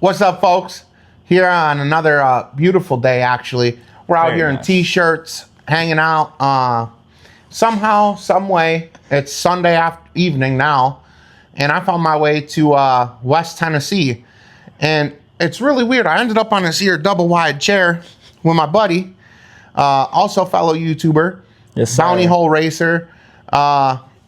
What's up, folks? Here on another beautiful day, actually. We're out Very here in nice. t-shirts, hanging out. Somehow, some way, it's Sunday evening now, and I found my way to West Tennessee. And it's really weird. I ended up on this here double-wide chair with my buddy, also fellow YouTuber, Yes, sir. Bounty Hole Racer,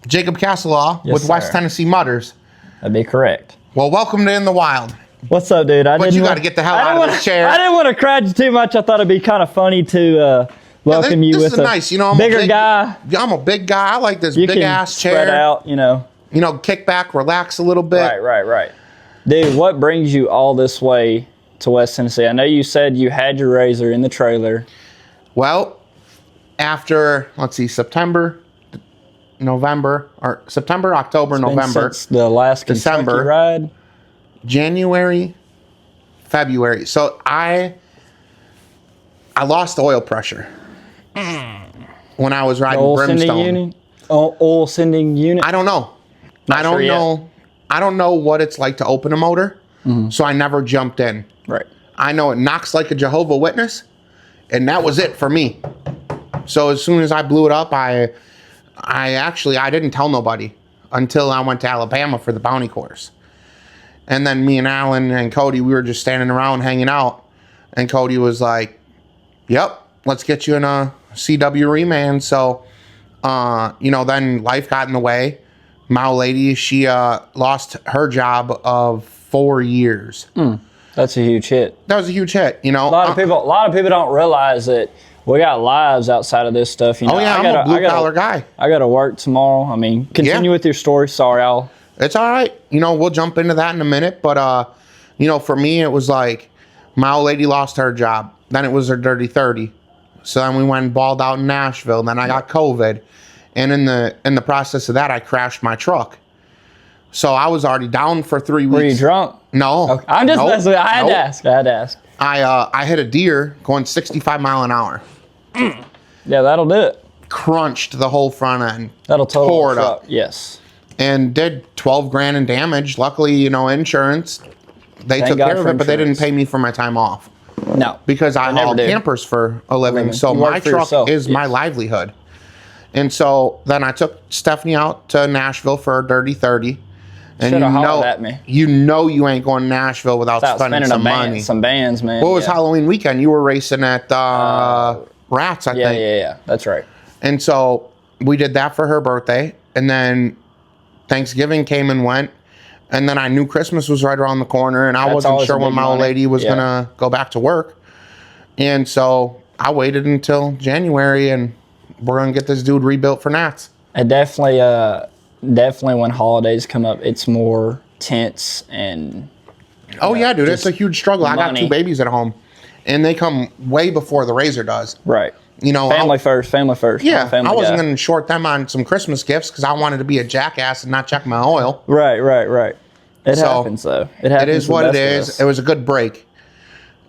Jacob Castelaw Yes, with West sir. Tennessee Mudders. That'd be correct. Well, welcome to In the Wild. What's up, dude? But you got to get the hell out of this chair. I didn't want to crowd you too much. I thought it'd be kind of funny to welcome you this with is a nice. You know, I'm bigger a big guy. I'm a big guy. I like this You big can ass spread chair. out, You know, kick back, relax a little bit. Right. Dude, what brings you all this way to West Tennessee? I know you said you had your Razor in the trailer. Well, after September, October, November, Since the last December. Kentucky ride. January, February. So I lost oil pressure when I was riding Oil sending Brimstone. unit. Oil sending unit. I don't know. Not I don't sure yet. know. I don't know what it's like to open a motor. So I never jumped in. Right. I know it knocks like a Jehovah Witness, and that was it for me. So as soon as I blew it up, I didn't tell nobody until I went to Alabama for the bounty course. And then me and Alan and Cody, we were just standing around hanging out, and Cody was like, "Yep, let's get you in a CW remand." So, then life got in the way. My old lady, she lost her job of 4 years. That's a huge hit. That was a huge hit. A lot of people don't realize that we got lives outside of this stuff. Oh yeah, I'm a blue collar guy. I got to work tomorrow. I mean, continue with your story. Sorry, It's all right. We'll jump into that in a minute. But, for me, it was like my old lady lost her job. Then it was her dirty 30. So then we went and balled out in Nashville. Then I got COVID. And in the process of that, I crashed my truck. So I was already down for 3 weeks. Were you drunk? No. Okay. I'm just Nope. messing with you. I had Nope. to ask. I hit a deer going 65 mile an hour. Yeah, that'll do it. Crunched the whole front end. That'll total Tore the it truck. up. Yes. And did 12 grand in damage. Luckily, insurance, they Thank took God care of for it, but they didn't insurance. pay me for my time off No. because I never haul did. campers for a living. So You work my for truck yourself, is my yes. livelihood. And so then I took Stephanie out to Nashville for a dirty 30. And Shoulda hollered at me. you ain't going to Nashville without Without spending spending some money. some bands, man. What was yeah. Halloween weekend? You were racing at Rats, I think. Yeah. That's right. And so we did that for her birthday. And then Thanksgiving came and went. And then I knew Christmas was right around the corner. And I That's wasn't always sure a when big my old money. lady was Yeah. going to go back to work. And so I waited until January, and we're going to get this dude rebuilt for Nats. It definitely when holidays come up, it's more tense and Oh, yeah, dude. It's a huge struggle. I got money. 2 babies at home. And they come way before the Razor does. right. Family Family first. Yeah, Family I wasn't guy. going to short them on some Christmas gifts because I wanted to be a jackass and not check my oil. Right. It So, happens though. It happens. It is to the what it best of is. us. It was a good break.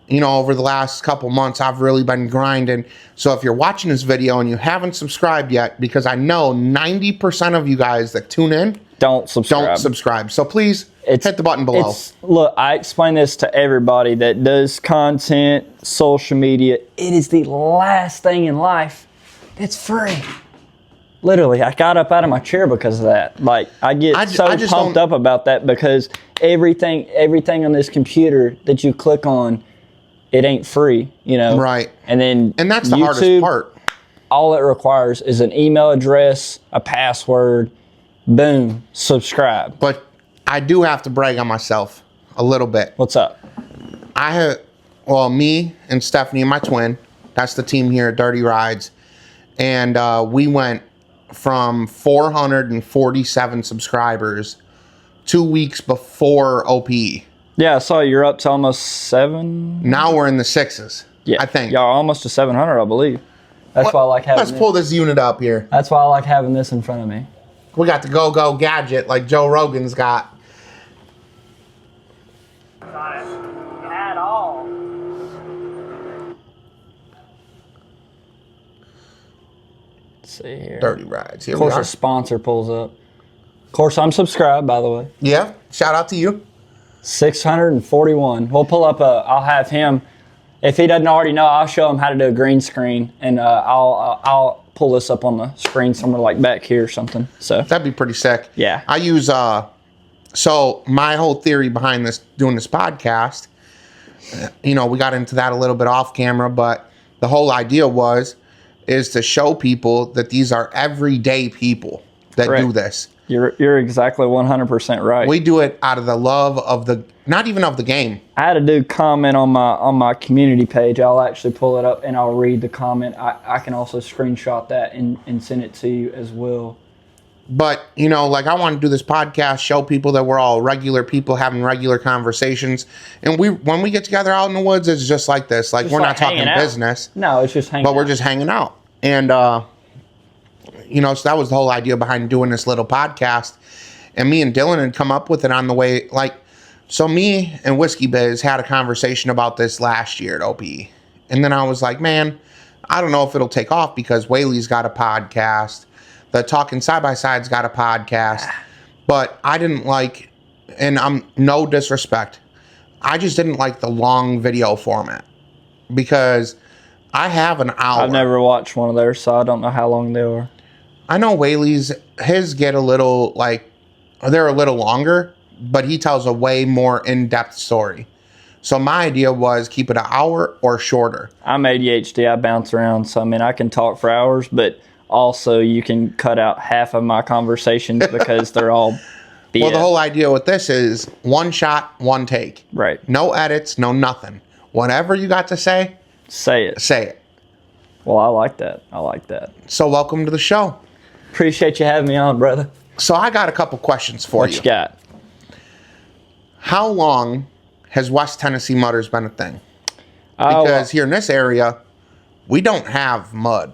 Over the last couple months, I've really been grinding. So if you're watching this video and you haven't subscribed yet, because I know 90% of you guys that tune in Don't subscribe. don't subscribe. So please hit the button below. Look, I explain this to everybody that does content, social media. It is the last thing in life that's free. Literally, I got up out of my chair because of that. Like, I get I so just pumped don't- up about that because everything on this computer that you click on, it ain't free, Right. And then And that's the hardest YouTube, part. all it requires is an email address, a password, boom, subscribe. But I do have to brag on myself a little bit. What's up? Me and Stephanie, my twin, that's the team here at Dirty Rides. And we went from 447 subscribers 2 weeks before OPE. Yeah, I saw you're up to almost 7. Now we're in the 6s, Yeah, I think. y'all are almost to 700, I believe. That's why I like having. Let's pull this unit up here. That's why I like having this in front of me. We got the go-go gadget like Joe Rogan's got. At all. Let's see here. Dirty Rides. Here Of we course, are. a sponsor pulls up. Of course, I'm subscribed, by the way. Yeah, shout out to you. 641. We'll pull up I'll have him, if he doesn't already know, I'll show him how to do a green screen, and I'll pull this up on the screen somewhere like back here or something. So That'd be pretty sick. Yeah. I use, so my whole theory behind doing this podcast, we got into that a little bit off camera, but the whole idea is to show people that these are everyday people that Correct. do this. You're exactly 100% right. We do it out of the love of not even of the game. I had a dude comment on my community page. I'll actually pull it up and I'll read the comment. I can also screenshot that and send it to you as well. But, I want to do this podcast, show people that we're all regular people having regular conversations. And when we get together out in the woods, it's just like this. Like, we're not talking business. No, it's just hanging But out. we're just hanging out. And, so that was the whole idea behind doing this little podcast. And me and Dylan had come up with it on the way. So me and Whiskey Biz had a conversation about this last year at OPE. And then I was like, man, I don't know if it'll take off because Whaley's got a podcast. The Talking Side by Side's got a podcast. But I didn't like, and I'm no disrespect, I just didn't like the long video format. Because I have an hour. I've never watched one of theirs, so I don't know how long they are. I know Whaley's, his get a little, they're a little longer, but he tells a way more in-depth story. So my idea was keep it an hour or shorter. I'm ADHD. I bounce around, so I can talk for hours, but also you can cut out half of my conversations because they're all BS. Well, the whole idea with this is one shot, one take. Right. No edits, no nothing. Whatever you got to say, Say it. say it. Well, I like that. So welcome to the show. Appreciate you having me on, brother. So I got a couple questions for What you got? How long has West Tennessee mudders been a thing? Oh, Because here in this area, we don't have mud.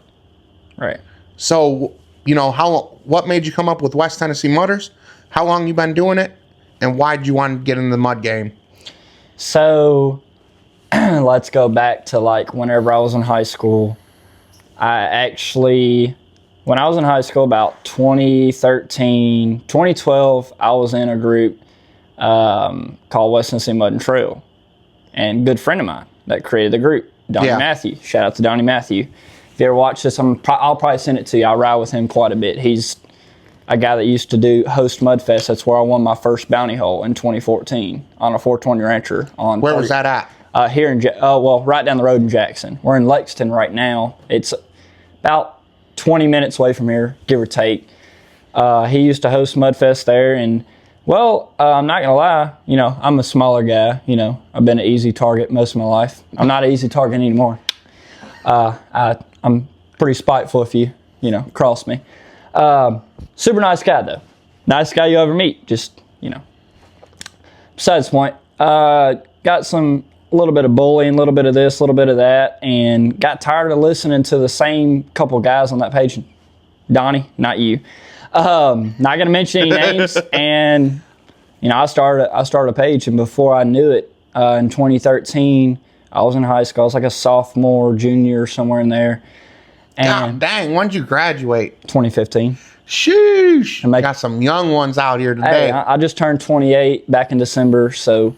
right. So, what made you come up with West Tennessee mudders? How long you been doing it? And why did you want to get in the mud game? So let's go back to whenever I was in high school. When I was in high school, about 2012, I was in a group called West Tennessee Mud and Trail. And a good friend of mine that created the group, Donnie Matthew. Shout out to Donnie Matthew. If you ever watch this, I'll probably send it to you. I ride with him quite a bit. He's a guy that used to host Mudfest. That's where I won my first bounty hole in 2014 on a 420 Rancher. Where was that at? Here in right down the road in Jackson. We're in Lexington right now. It's about 20 minutes away from here, give or take. He used to host Mudfest there, and I'm not gonna lie, I'm a smaller guy. I've been an easy target most of my life. I'm not an easy target anymore. I'm pretty spiteful if you cross me. Super nice guy though. Nice guy you ever meet. Just, besides the point, got a little bit of bullying, a little bit of this, a little bit of that, and got tired of listening to the same couple guys on that page. Donnie, not you. Not gonna mention any names. And I started a page, and before I knew it, in 2013, I was in high school. I was like a sophomore, junior, somewhere in there. And God dang, when did you graduate? 2015. Sheesh. Got some young ones out here today. Hey, I just turned 28 back in December. So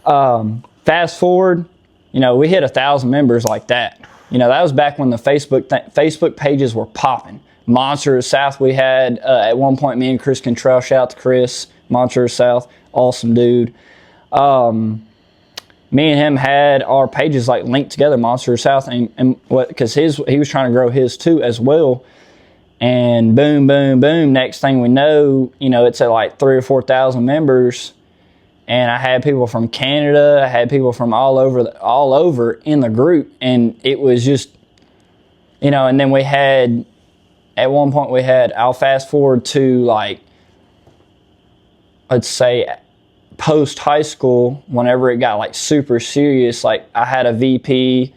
fast forward, we hit 1,000 members like that. That was back when the Facebook pages were popping. Monster of the South, we had at one point, me and Chris Cantrell, shout out to Chris, Monster of the South, awesome dude. Me and him had our pages linked together, Monster of the South, and because he was trying to grow his too as well. And boom, boom, boom. Next thing we know, it's at 3,000 or 4,000 members. And I had people from Canada. I had people from all over in the group. And it was just, and then at one point I'll fast forward to let's say post high school, whenever it got super serious, I had a VP,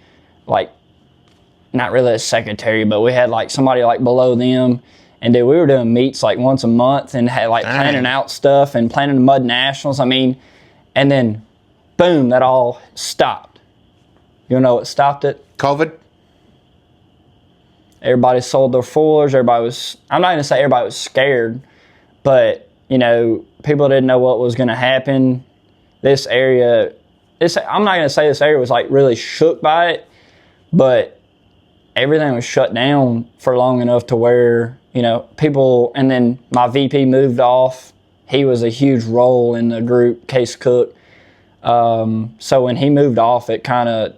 not really a secretary, but we had somebody below them, and we were doing meets once a month and had planning out stuff and planning the Mud Nationals. And then boom, that all stopped. You know what stopped it? COVID? Everybody sold their foilers. I'm not gonna say everybody was scared, but people didn't know what was gonna happen. this area, I'm not going to say this area was like really shook by it, but everything was shut down for long enough to where, people, and then my VP moved off. He was a huge role in the group, Case Cook. So when he moved off, it kind of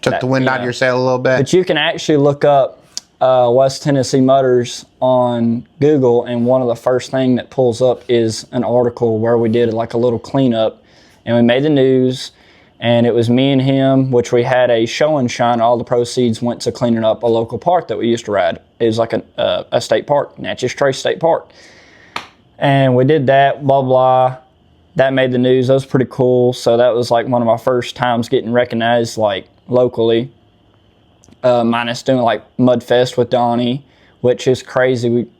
took the wind out of your sail a little bit. But you can actually look up West Tennessee Mutters on Google, and one of the first thing that pulls up is an article where we did like a little cleanup, and we made the news, and it was me and him, which we had a show and shine. All the proceeds went to cleaning up a local park that we used to ride. It was like a state park, Natchez Trace State Park. And we did that, blah, blah. That made the news. That was pretty cool. So that was like one of my first times getting recognized like locally. Minus doing like Mudfest with Donnie, which is crazy.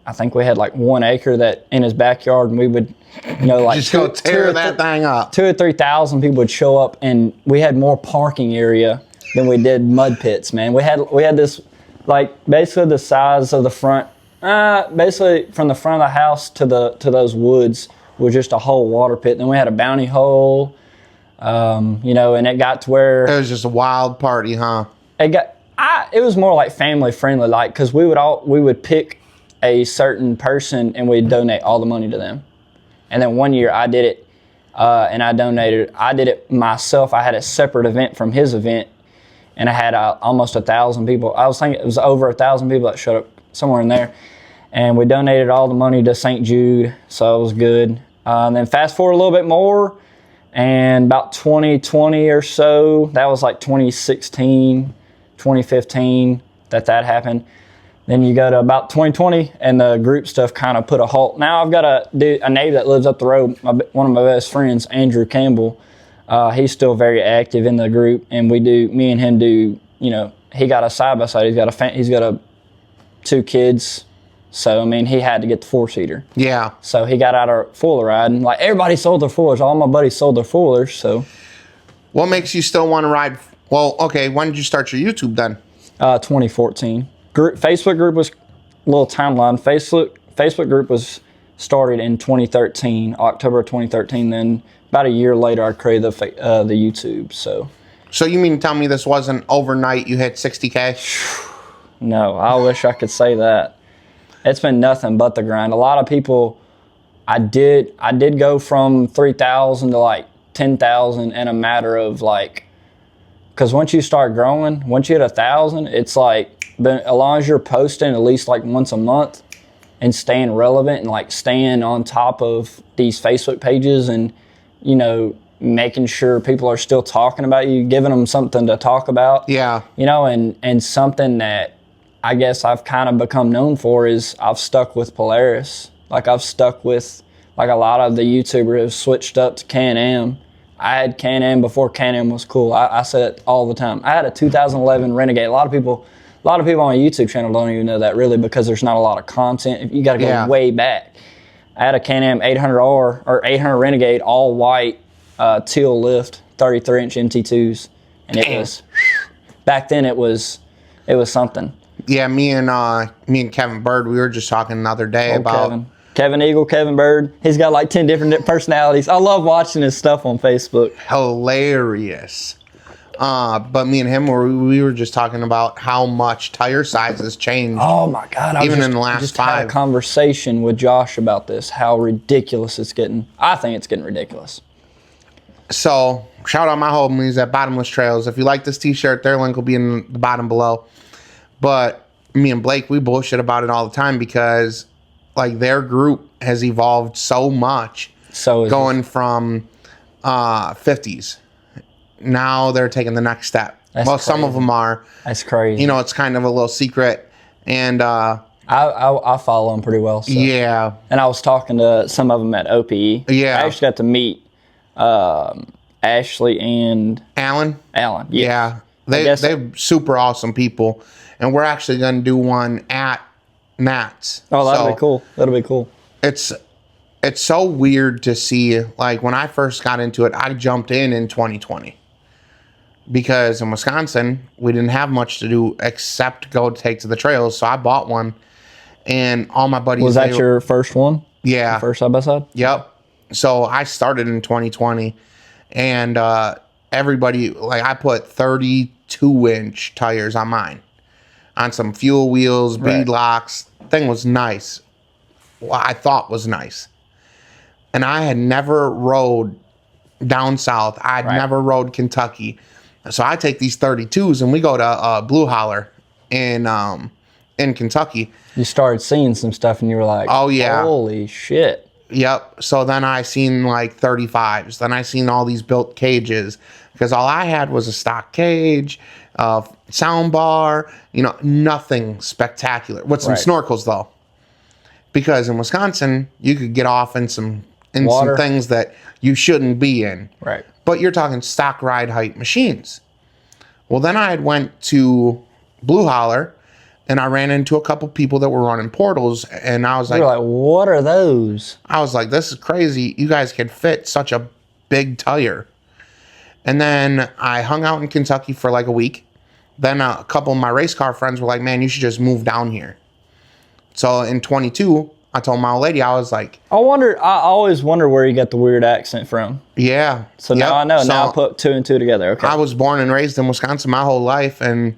I think we had like 1 acre that in his backyard, and we would, like just go tear that thing up. 2,000 or 3,000 people would show up, and we had more parking area than we did mud pits. Man, we had this like basically the size of the front, basically from the front of the house to those woods was just a whole water pit. Then we had a bounty hole, and it got to where it was just a wild party, huh? It was more like family friendly, like, because we would pick a certain person and we'd donate all the money to them. And then one year I did it, and I did it myself. I had a separate event from his event, and I had almost 1,000 people. I was thinking it was over 1,000 people that showed up somewhere in there. And we donated all the money to St. Jude, so it was good. And then fast forward a little bit more, and about 2020 or so, that was like 2016, 2015 that happened. Then you go to about 2020, and the group stuff kind of put a halt. Now I've got a neighbor that lives up the road, one of my best friends, Andrew Campbell. He's still very active in the group, and me and him do, he got a side-by-side. He's got 2 kids. So, he had to get the 4-seater. Yeah. So he got out of foiler riding. Like, everybody sold their foilers. All my buddies sold their foilers, so. What makes you still want to ride? Well, okay, when did you start your YouTube then? 2014. Facebook group was, little timeline. Facebook group was started in 2013, October 2013. Then about a year later, I created the YouTube, so. So you mean to tell me this wasn't overnight you hit 60K? No, I wish I could say that. It's been nothing but the grind. A lot of people, I did go from 3,000 to like 10,000 in a matter of like, because once you start growing, once you hit 1,000, it's like, as long as you're posting at least like once a month and staying relevant and like staying on top of these Facebook pages and, making sure people are still talking about you, giving them something to talk about. Yeah. And something that I guess I've kind of become known for is I've stuck with Polaris. Like I've stuck with, like a lot of the YouTubers have switched up to Can-Am. I had Can-Am before Can-Am was cool. I said it all the time. I had a 2011 Renegade. A lot of people on my YouTube channel don't even know that really because there's not a lot of content. You got to go way back. I had a Can-Am 800R or 800 Renegade, all white, teal lift, 33-inch MT2s, and it was back then. It was something. Yeah, me and Kevin Bird, we were just talking the other day about Kevin Eagle, Kevin Bird. He's got like 10 different personalities. I love watching his stuff on Facebook. Hilarious. But me and him, we were just talking about how much tire sizes changed. Oh my God! In the last 5. Had a conversation with Josh about this. How ridiculous it's getting. I think it's getting ridiculous. So shout out my homies at Bottomless Trails. If you like this T-shirt, their link will be in the bottom below. But me and Blake, we bullshit about it all the time because like their group has evolved so much. So going from 50s. Now they're taking the next step. That's well, crazy. Some of them are. That's crazy. It's kind of a little secret. And I follow them pretty well. So. Yeah. And I was talking to some of them at OPE. Yeah. I actually got to meet Ashley and Alan. Yes. Yeah. They're super awesome people. And we're actually going to do one at Nat's. Oh, that'll be cool. That'll be cool. It's so weird to see. Like, when I first got into it, I jumped in 2020. Because in Wisconsin, we didn't have much to do except go take to the trails. So I bought one. And all my buddies... Was that your first one? Yeah. First side-by-side? Yep. So I started in 2020, and everybody, like, I put 32-inch tires on mine, on some fuel wheels, bead locks. Thing was nice. Well, I thought was nice. And I had never rode down south. I'd never rode Kentucky. So I take these 32s and we go to Blue Holler in Kentucky. You started seeing some stuff and you were like, oh yeah, holy shit. Yep. So then I seen like 35s. Then I seen all these built cages, because all I had was a stock cage, sound bar, nothing spectacular. With some snorkels though, because in Wisconsin you could get off in some things that you shouldn't be in. Right. But you're talking stock ride height machines. Well, then I had went to Blue Holler, and I ran into a couple people that were running portals, and I was like, you're like, what are those? I was like, this is crazy. You guys can fit such a big tire. And then I hung out in Kentucky for like a week. Then a couple of my race car friends were like, man, you should just move down here. So in 22, I told my old lady, I was like, I always wonder where you got the weird accent from. yeah. So now I know. So now I put 2 and 2 together. Okay. I was born and raised in Wisconsin my whole life, and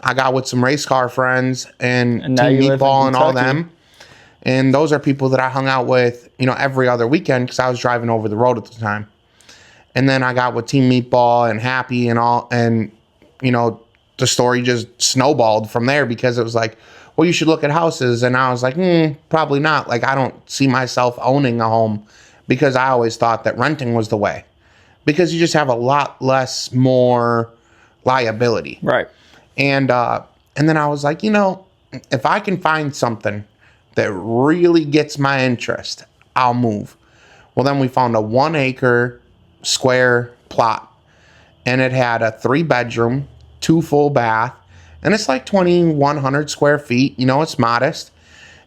I got with some race car friends and Team Meatball and all them. And those are people that I hung out with, every other weekend, because I was driving over the road at the time. And then I got with Team Meatball and Happy and all, and the story just snowballed from there, because it was like, well, you should look at houses. And I was like, probably not. Like, I don't see myself owning a home, because I always thought that renting was the way, because you just have a lot less more liability. Right. And then I was like, if I can find something that really gets my interest, I'll move. Well, then we found a 1 acre square plot, and it had a 3-bedroom, 2 full bath, and it's like 2,100 square feet. It's modest.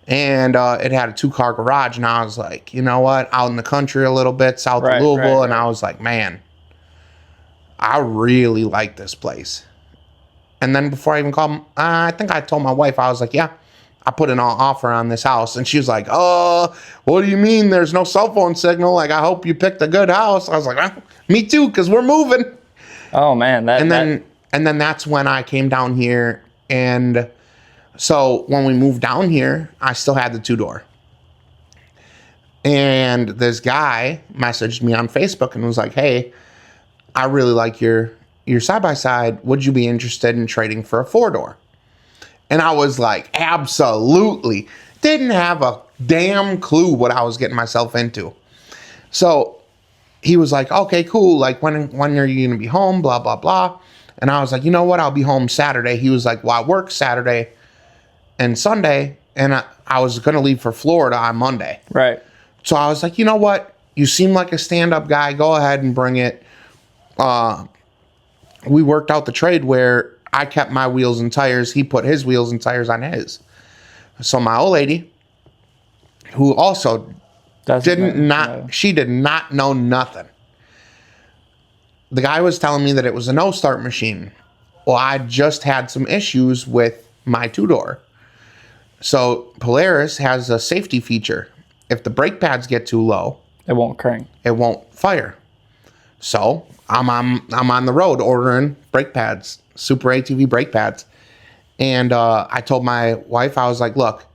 And it had a 2-car garage. And I was like, you know what? Out in the country a little bit, south of Louisville. And I was like, man, I really like this place. And then before I even called, I think I told my wife, I was like, yeah, I put an offer on this house. And she was like, oh, what do you mean there's no cell phone signal? Like, I hope you picked a good house. I was like, me too, because we're moving. Oh, man. And then that's when I came down here. And so when we moved down here, I still had the 2-door. And this guy messaged me on Facebook and was like, hey, I really like your side-by-side. Would you be interested in trading for a 4-door? And I was like, absolutely. Didn't have a damn clue what I was getting myself into. So he was like, okay, cool. Like, when are you going to be home? Blah, blah, blah. And I was like, you know what? I'll be home Saturday. He was like, well, I work Saturday and Sunday, and I was going to leave for Florida on Monday. Right. So I was like, you know what? You seem like a stand-up guy. Go ahead and bring it. We worked out the trade where I kept my wheels and tires. He put his wheels and tires on his. So my old lady, who also she did not know nothing. The guy was telling me that it was a no-start machine. Well, I just had some issues with my 2-door. So Polaris has a safety feature. If the brake pads get too low, it won't crank. It won't fire. So I'm on the road ordering brake pads, Super ATV brake pads. And I told my wife, I was like, look,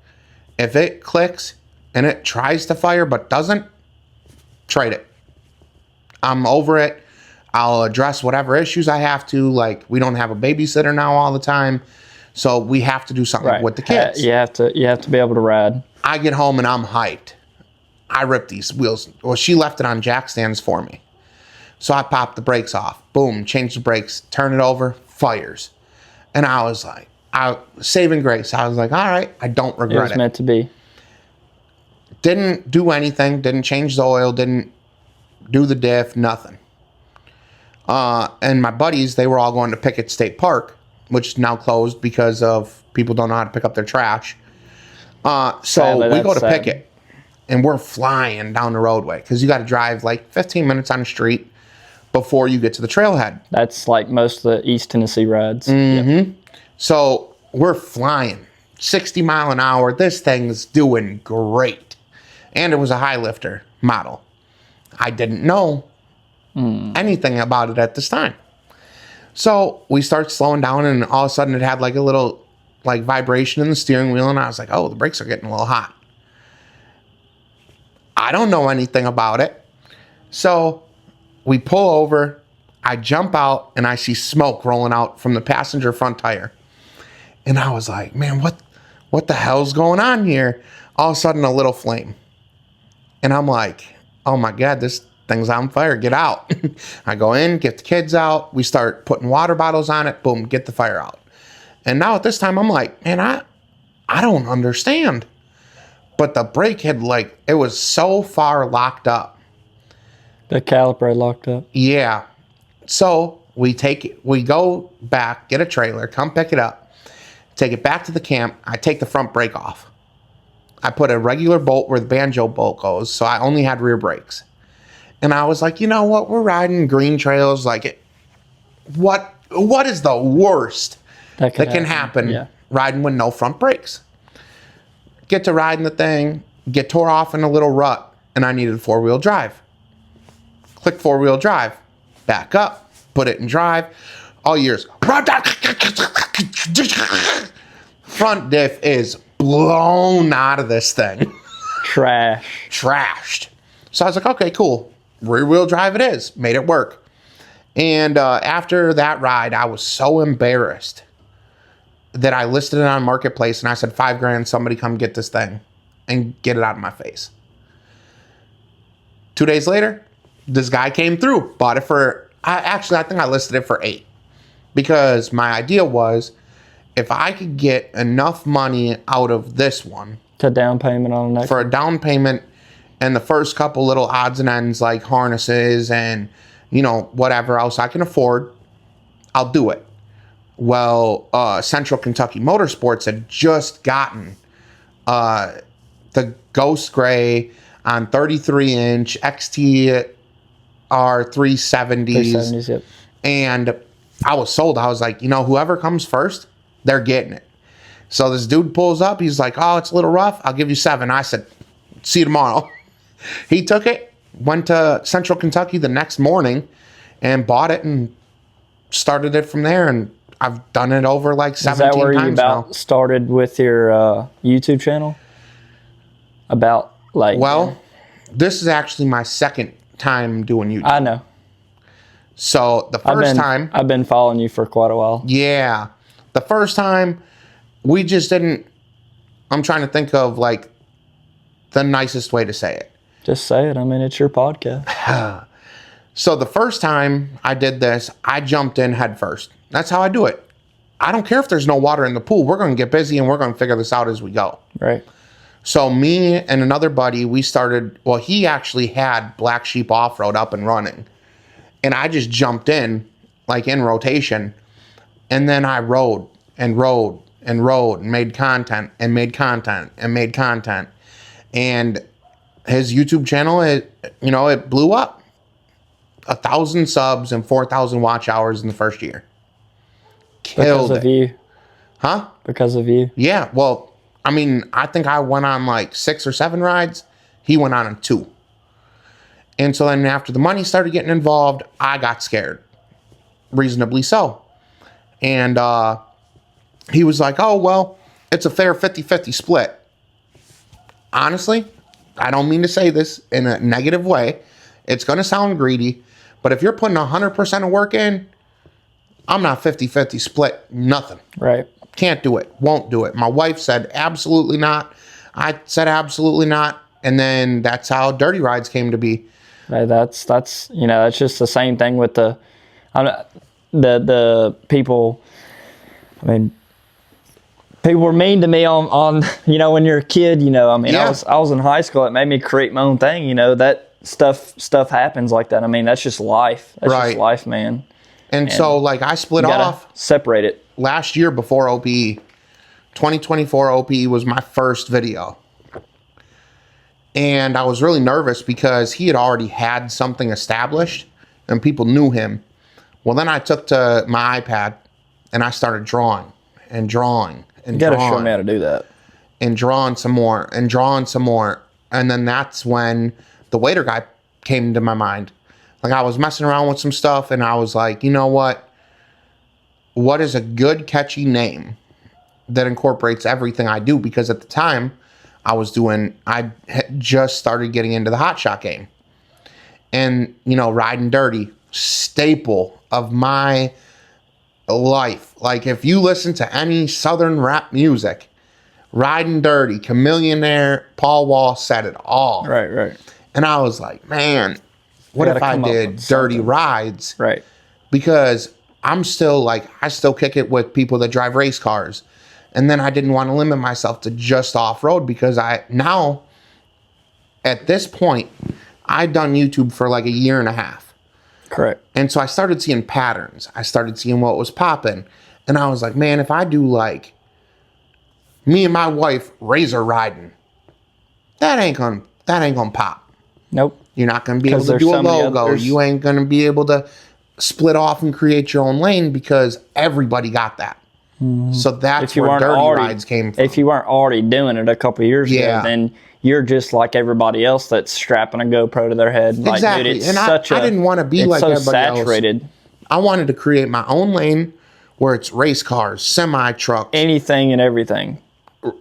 if it clicks and it tries to fire but doesn't, trade it. I'm over it. I'll address whatever issues I have to. Like, we don't have a babysitter now all the time, so we have to do something with the kids. You have to be able to ride. I get home and I'm hyped. I rip these wheels. Well, she left it on jack stands for me. So I popped the brakes off. Boom, change the brakes, turn it over, fires. And I was like, saving grace. I was like, all right, I don't regret it. It was meant to be. Didn't do anything, didn't change the oil, didn't do the diff, nothing. And my buddies, they were all going to Pickett State Park, which is now closed because of people don't know how to pick up their trash. So we go to Pickett, and we're flying down the roadway because you got to drive like 15 minutes on the street before you get to the trailhead. That's like most of the East Tennessee rides. Mm-hmm. Yep. So we're flying 60 mile an hour. This thing's doing great. And it was a high lifter model. I didn't know anything about it at this time. So we start slowing down, and all of a sudden it had like a little like vibration in the steering wheel, and I was like, oh, the brakes are getting a little hot. I don't know anything about it. So we pull over, I jump out, and I see smoke rolling out from the passenger front tire. And I was like, man, what the hell's going on here? All of a sudden, a little flame. And I'm like, oh my God, this thing's on fire. Get out. I go in, get the kids out. We start putting water bottles on it. Boom, get the fire out. And now at this time, I'm like, man, I don't understand. But the brake had it was so far locked up. The caliper had locked up. Yeah. So we go back, get a trailer, come pick it up, take it back to the camp. I take the front brake off. I put a regular bolt where the banjo bolt goes, so I only had rear brakes. And I was like, you know what? We're riding green trails. What is the worst that can happen riding with no front brakes? Get to riding the thing, get tore off in a little rut, and I needed 4-wheel drive. Click 4-wheel drive, back up, put it in drive. All years. Front diff is blown out of this thing. Trashed. So I was like, okay, cool. Rear wheel drive it is. Made it work. And after that ride, I was so embarrassed that I listed it on Marketplace and I said, $5,000, somebody come get this thing and get it out of my face. 2 days later, this guy came through, bought it for, I think I listed it for $8,000 because my idea was if I could get enough money out of this one to down payment on the next for a down payment and the first couple little odds and ends like harnesses and, whatever else I can afford, I'll do it. Well, Central Kentucky Motorsports had just gotten the Ghost Gray on 33-inch XTR 370s. Yep. And I was sold. I was like, whoever comes first, they're getting it. So this dude pulls up. He's like, oh, it's a little rough. I'll give you $7,000. I said, see you tomorrow. He took it, went to Central Kentucky the next morning and bought it and started it from there. And I've done it over 17 times now. Is that where you about started with your YouTube channel? This is actually my second time doing YouTube. I know. So the first time... I've been following you for quite a while. Yeah. The first time, we just didn't... I'm trying to think of the nicest way to say it. Just say it. I mean, it's your podcast. So the first time I did this, I jumped in head first. That's how I do it. I don't care if there's no water in the pool. We're going to get busy and we're going to figure this out as we go. Right. So me and another buddy, we started, he actually had Black Sheep Off-Road up and running. And I just jumped in, in rotation. And then I rode and rode and rode and made content and made content and made content. And his YouTube channel, it blew up. 1,000 subs and 4,000 watch hours in the first year. Killed because of you. Huh? Because of you. Yeah. Well, I think I went on 6 or 7 rides. He went on 2. And so then after the money started getting involved, I got scared. Reasonably so. And he was like, oh, well, it's a fair 50-50 split. Honestly, I don't mean to say this in a negative way. It's going to sound greedy. But if you're putting 100% of work in, I'm not 50-50 split. Nothing. Right. Can't do it. Won't do it. My wife said absolutely not. I said absolutely not. And then that's how Dirty Rides came to be. Right, that's that's just the same thing with the people. People were mean to me on when you're a kid. Yeah. I was in high school. It made me create my own thing. That stuff happens like that. That's just life. That's right. Just life, man. And so I split off. Separate it. Last year before OPE, 2024 OPE was my first video. And I was really nervous because he had already had something established and people knew him. Well, then I took to my iPad and I started drawing and drawing and drawing. You got to show me how to do that. And drawing some more and drawing some more. And then that's when the waiter guy came to my mind. Like I was messing around with some stuff and I was like, you know what? What is a good catchy name that incorporates everything I do? Because at the time I had just started getting into the hot shot game. And, you know, Riding Dirty, staple of my life. Like if you listen to any Southern rap music, Riding Dirty, Chamillionaire, Paul Wall said it all. Right. And I was like, man, what gotta if I come up did with Dirty something. Rides? Right. Because I still kick it with people that drive race cars. And then I didn't want to limit myself to just off-road because now, at this point, I'd done YouTube for like a year and a half. Correct. And so I started seeing patterns. I started seeing what was popping. And I was like, man, if I do like me and my wife razor riding, that ain't gonna pop. Nope. You're not gonna be able 'Cause to there's do a so many logo. others. You ain't gonna be able to split off and create your own lane because everybody got that. So that's where Dirty Rides came from. If you weren't already doing it a couple years Yeah. ago, then you're just like everybody else that's strapping a GoPro to their head. Like, Exactly. dude, it's And I didn't want to be it's like so everybody else. saturated. I wanted to create my own lane where it's race cars, semi trucks, Anything and everything.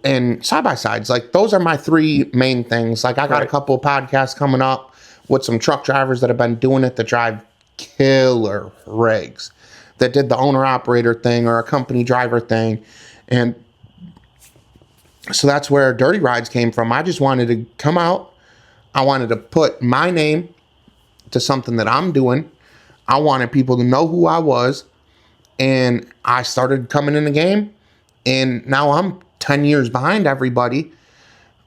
and side by sides. Like those are my three main things. Like I got a Right. couple of podcasts coming up with some truck drivers that have been doing it that drive killer rigs, that did the owner operator thing or a company driver thing. And so that's where Dirty Rides came from. I just wanted to come out. I wanted to put my name to something that I'm doing. I wanted people to know who I was. And I started coming in the game. And now I'm 10 years behind everybody.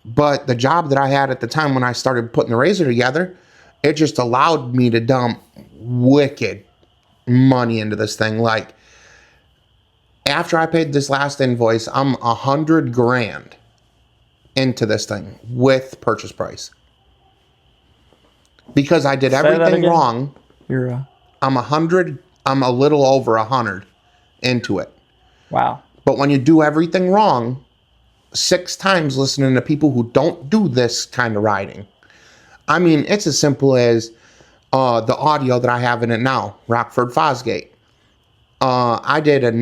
But the job that I had at the time when I started putting the razor together, it just allowed me to dump wicked money into this thing. Like after I paid this last invoice, I'm $100,000 into this thing with purchase price. Because I did that everything again? wrong. You're I'm a little over 100 into it. wow. But when you do everything wrong, 6 times listening to people who don't do this kind of riding. I mean, it's as simple as the audio that I have in it now, Rockford Fosgate. I did an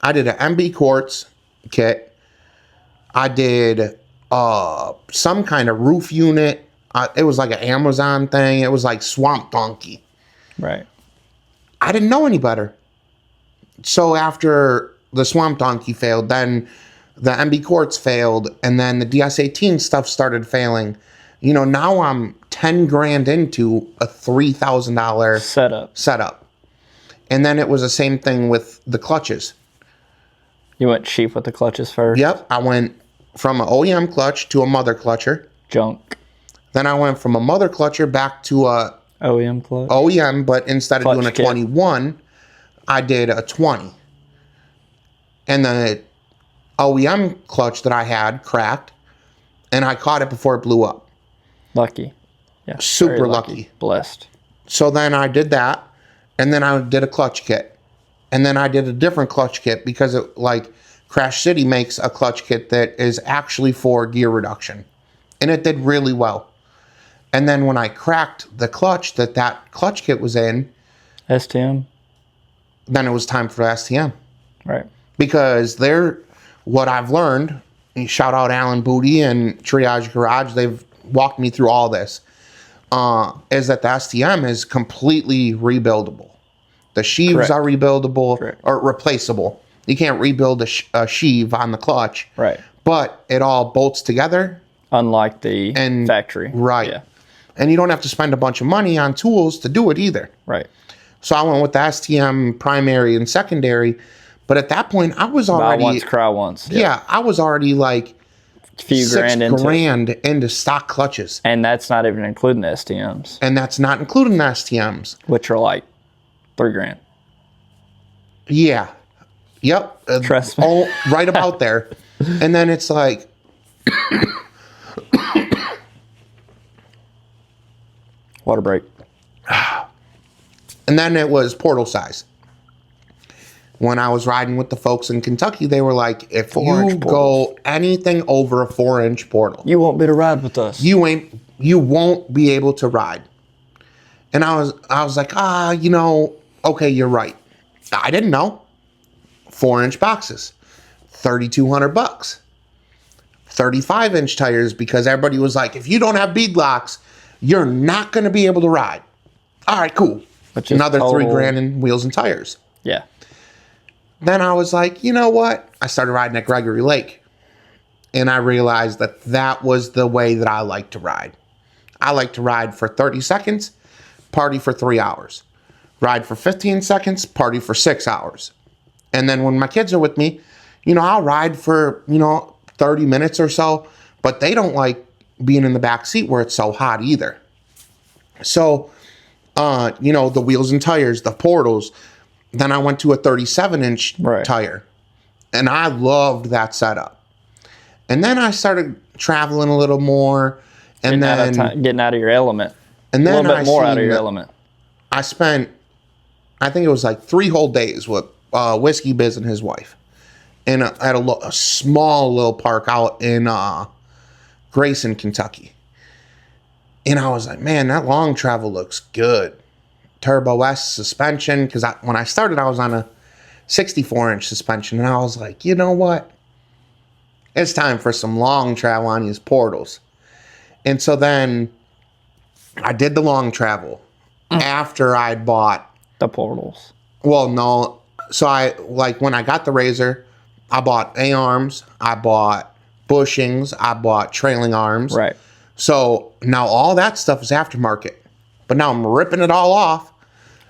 MB Quartz kit. I did some kind of roof unit. It was like an Amazon thing. It was like Swamp Donkey. Right. I didn't know any better. So after the Swamp Donkey failed, then the MB Quartz failed, and then the DS18 stuff started failing. You know, now I'm $10,000 into a $3,000 setup. And then it was the same thing with the clutches. You went cheap with the clutches first. Yep, I went from an OEM clutch to a mother clutcher. Junk. Then I went from a mother clutcher back to a OEM clutch. OEM, but instead of Clutch doing a kit. 21, I did a 20. And the OEM clutch that I had cracked, and I caught it before it blew up. Lucky. Yeah. Super very lucky. Blessed. So then I did that, and then I did a clutch kit. And then I did a different clutch kit because it, like Crash City makes a clutch kit that is actually for gear reduction. And it did really well. And then when I cracked the clutch that clutch kit was in, STM. then it was time for STM. Right. Because what I've learned, shout out Alan Booty and Triage Garage, they've walked me through all this, is that the STM is completely rebuildable. The sheaves Correct. are rebuildable Correct. or replaceable. You can't rebuild a sheave on the clutch, Right. but it all bolts together. Unlike the And- factory. Right. Yeah. And you don't have to spend a bunch of money on tools to do it either. Right. So I went with the STM primary and secondary. But at that point, I was Buy already... once, cry once. Yeah, I was already like A few grand into it. $6,000 into stock clutches. And that's not even including the STMs, And that's not including the STMs. which are like $3,000. Yeah. Yep. Trust me. Oh, right about there. And then it's like... Water break. And then it was portal size. When I was riding with the folks in Kentucky, they were like, if 4-inch you go anything over a 4-inch portal, You won't be to ride with us. you ain't you won't be able to ride. And I was like, okay, you're right. I didn't know. 4-inch boxes, $3,200. 35-inch tires, because everybody was like, if you don't have bead locks, you're not going to be able to ride. All right, cool. Which is another total... $3,000 in wheels and tires. Yeah. Then I was like, you know what? I started riding at Gregory Lake. And I realized that that was the way that I like to ride. I like to ride for 30 seconds, party for 3 hours. Ride for 15 seconds, party for 6 hours. And then when my kids are with me, I'll ride for, 30 minutes or so. But they don't like being in the back seat where it's so hot either. So, the wheels and tires, the portals. Then I went to a 37-inch tire. And I loved that setup. And then I started traveling a little more. And getting out of your element. And then a little bit more out of your element. I spent, I think it was like 3 whole days with Whiskey Biz and his wife. And at a small little park out in Grayson, Kentucky. And I was like, man, that long travel looks good. Turbo S suspension, because when I started, I was on a 64-inch suspension. And I was like, you know what? It's time for some long travel on these portals. And so then I did the long travel after I bought the portals. Well, no. So when I got the Razor, I bought A-arms, I bought bushings, I bought trailing arms. Right. So now all that stuff is aftermarket. But now I'm ripping it all off.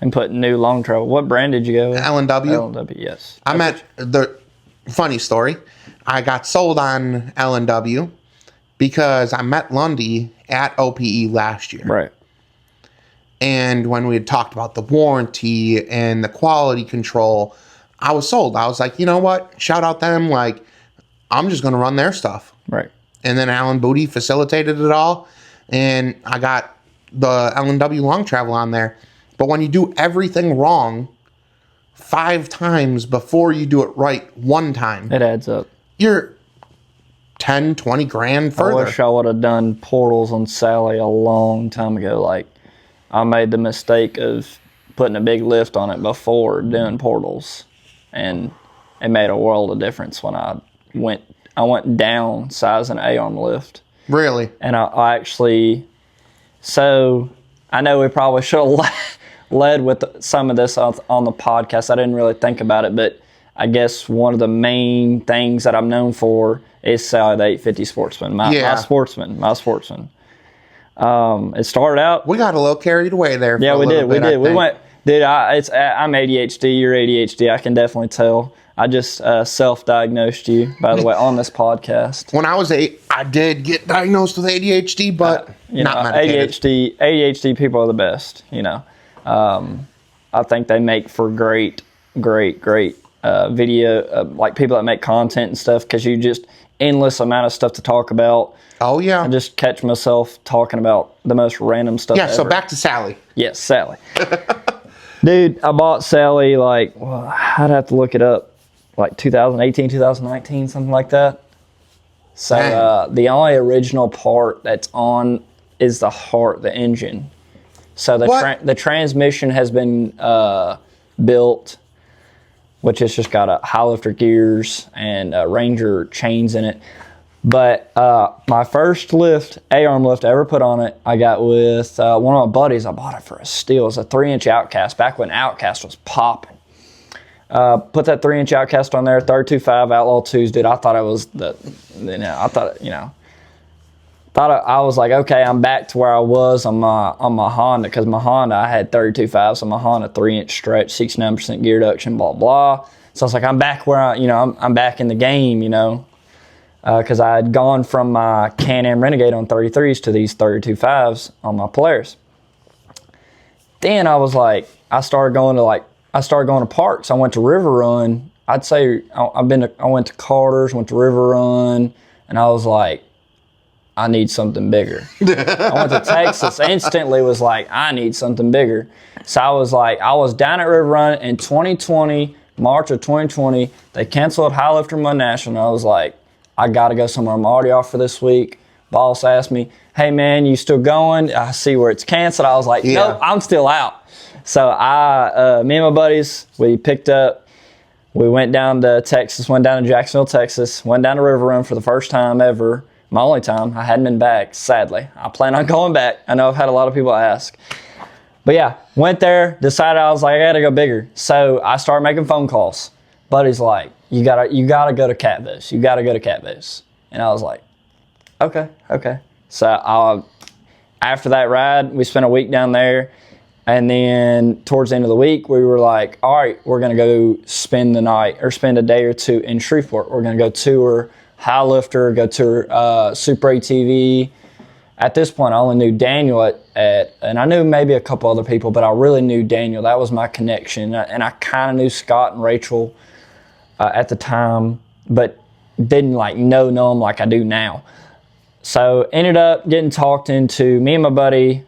And putting new long travel. What brand did you go with? L&W. L&W, yes. The funny story. I got sold on L&W because I met Lundy at OPE last year. Right. And when we had talked about the warranty and the quality control, I was sold. I was like, you know what? Shout out them. Like, I'm just going to run their stuff. Right. And then Alan Booty facilitated it all. And I got the L&W long travel on there. But when you do everything wrong 5 times before you do it right 1 time, it adds up. You're 10, 20 grand further. I wish I would have done portals on Sally a long time ago. Like, I made the mistake of putting a big lift on it before doing portals. And it made a world of difference when I went down size an A-arm lift. Really? And I actually, so I know we probably should have led with some of this on the podcast. I didn't really think about it, but I guess one of the main things that I'm known for is Sally the 850 Sportsman. My Sportsman. It started out. We got a little carried away there. Yeah, we did. We went. Dude, I'm ADHD. You're ADHD. I can definitely tell. I just self-diagnosed you, by the way, on this podcast. When I was 8, I did get diagnosed with ADHD, but not medicated. ADHD people are the best. I think they make for great video, like people that make content and stuff, because you just endless amount of stuff to talk about. Oh, yeah. I just catch myself talking about the most random stuff ever. So back to Sally. Yes, Sally. Dude, I bought Sally, I'd have to look it up, 2018, 2019, something like that. So the only original part that's on is the heart, the engine. So the transmission has been built, which has just got a high lifter gears and Ranger chains in it. But my first A-arm lift I ever put on it, I got with one of my buddies. I bought it for a steal. It was a 3-inch Outcast, back when Outcast was popping. Put that 3-inch Outcast on there, 325 Outlaw 2s, dude. I thought it was I was like, okay, I'm back to where I was on my Honda, because my Honda, I had 32.5s on my Honda, 3-inch stretch, 69% gear reduction, blah, blah. So I was like, I'm back where I'm back in the game, because I had gone from my Can-Am Renegade on 33s to these 32.5s on my Polaris. Then I was like, I started going to parks. I went to River Run. I'd say I went to Carter's, went to River Run, and I was like, I need something bigger. I went to Texas, instantly was like, I need something bigger. So I was down at River Run in 2020, March of 2020. They canceled High Lifter Mud National, and I was like, I got to go somewhere. I'm already off for this week. Boss asked me, "Hey man, you still going?" I see where it's canceled. I was like, Yeah. "Nope, I'm still out." So me and my buddies, we picked up. We went down to Texas, went down to Jacksonville, Texas, went down to River Run for the first time ever. My only time. I hadn't been back, sadly. I plan on going back. I know I've had a lot of people ask. But yeah, went there, decided I was like, I gotta go bigger. So I started making phone calls. Buddy's like, you gotta go to Catbos. You gotta go to Catbos. And I was like, okay. So after that ride, we spent a week down there. And then towards the end of the week, we were like, all right, we're going to go spend the night or spend a day or two in Shreveport. We're going to go tour High Lifter, go tour Super ATV. At this point, I only knew Daniel and I knew maybe a couple other people, but I really knew Daniel. That was my connection. And I kind of knew Scott and Rachel at the time, but didn't like know them like I do now. So ended up getting talked into, me and my buddy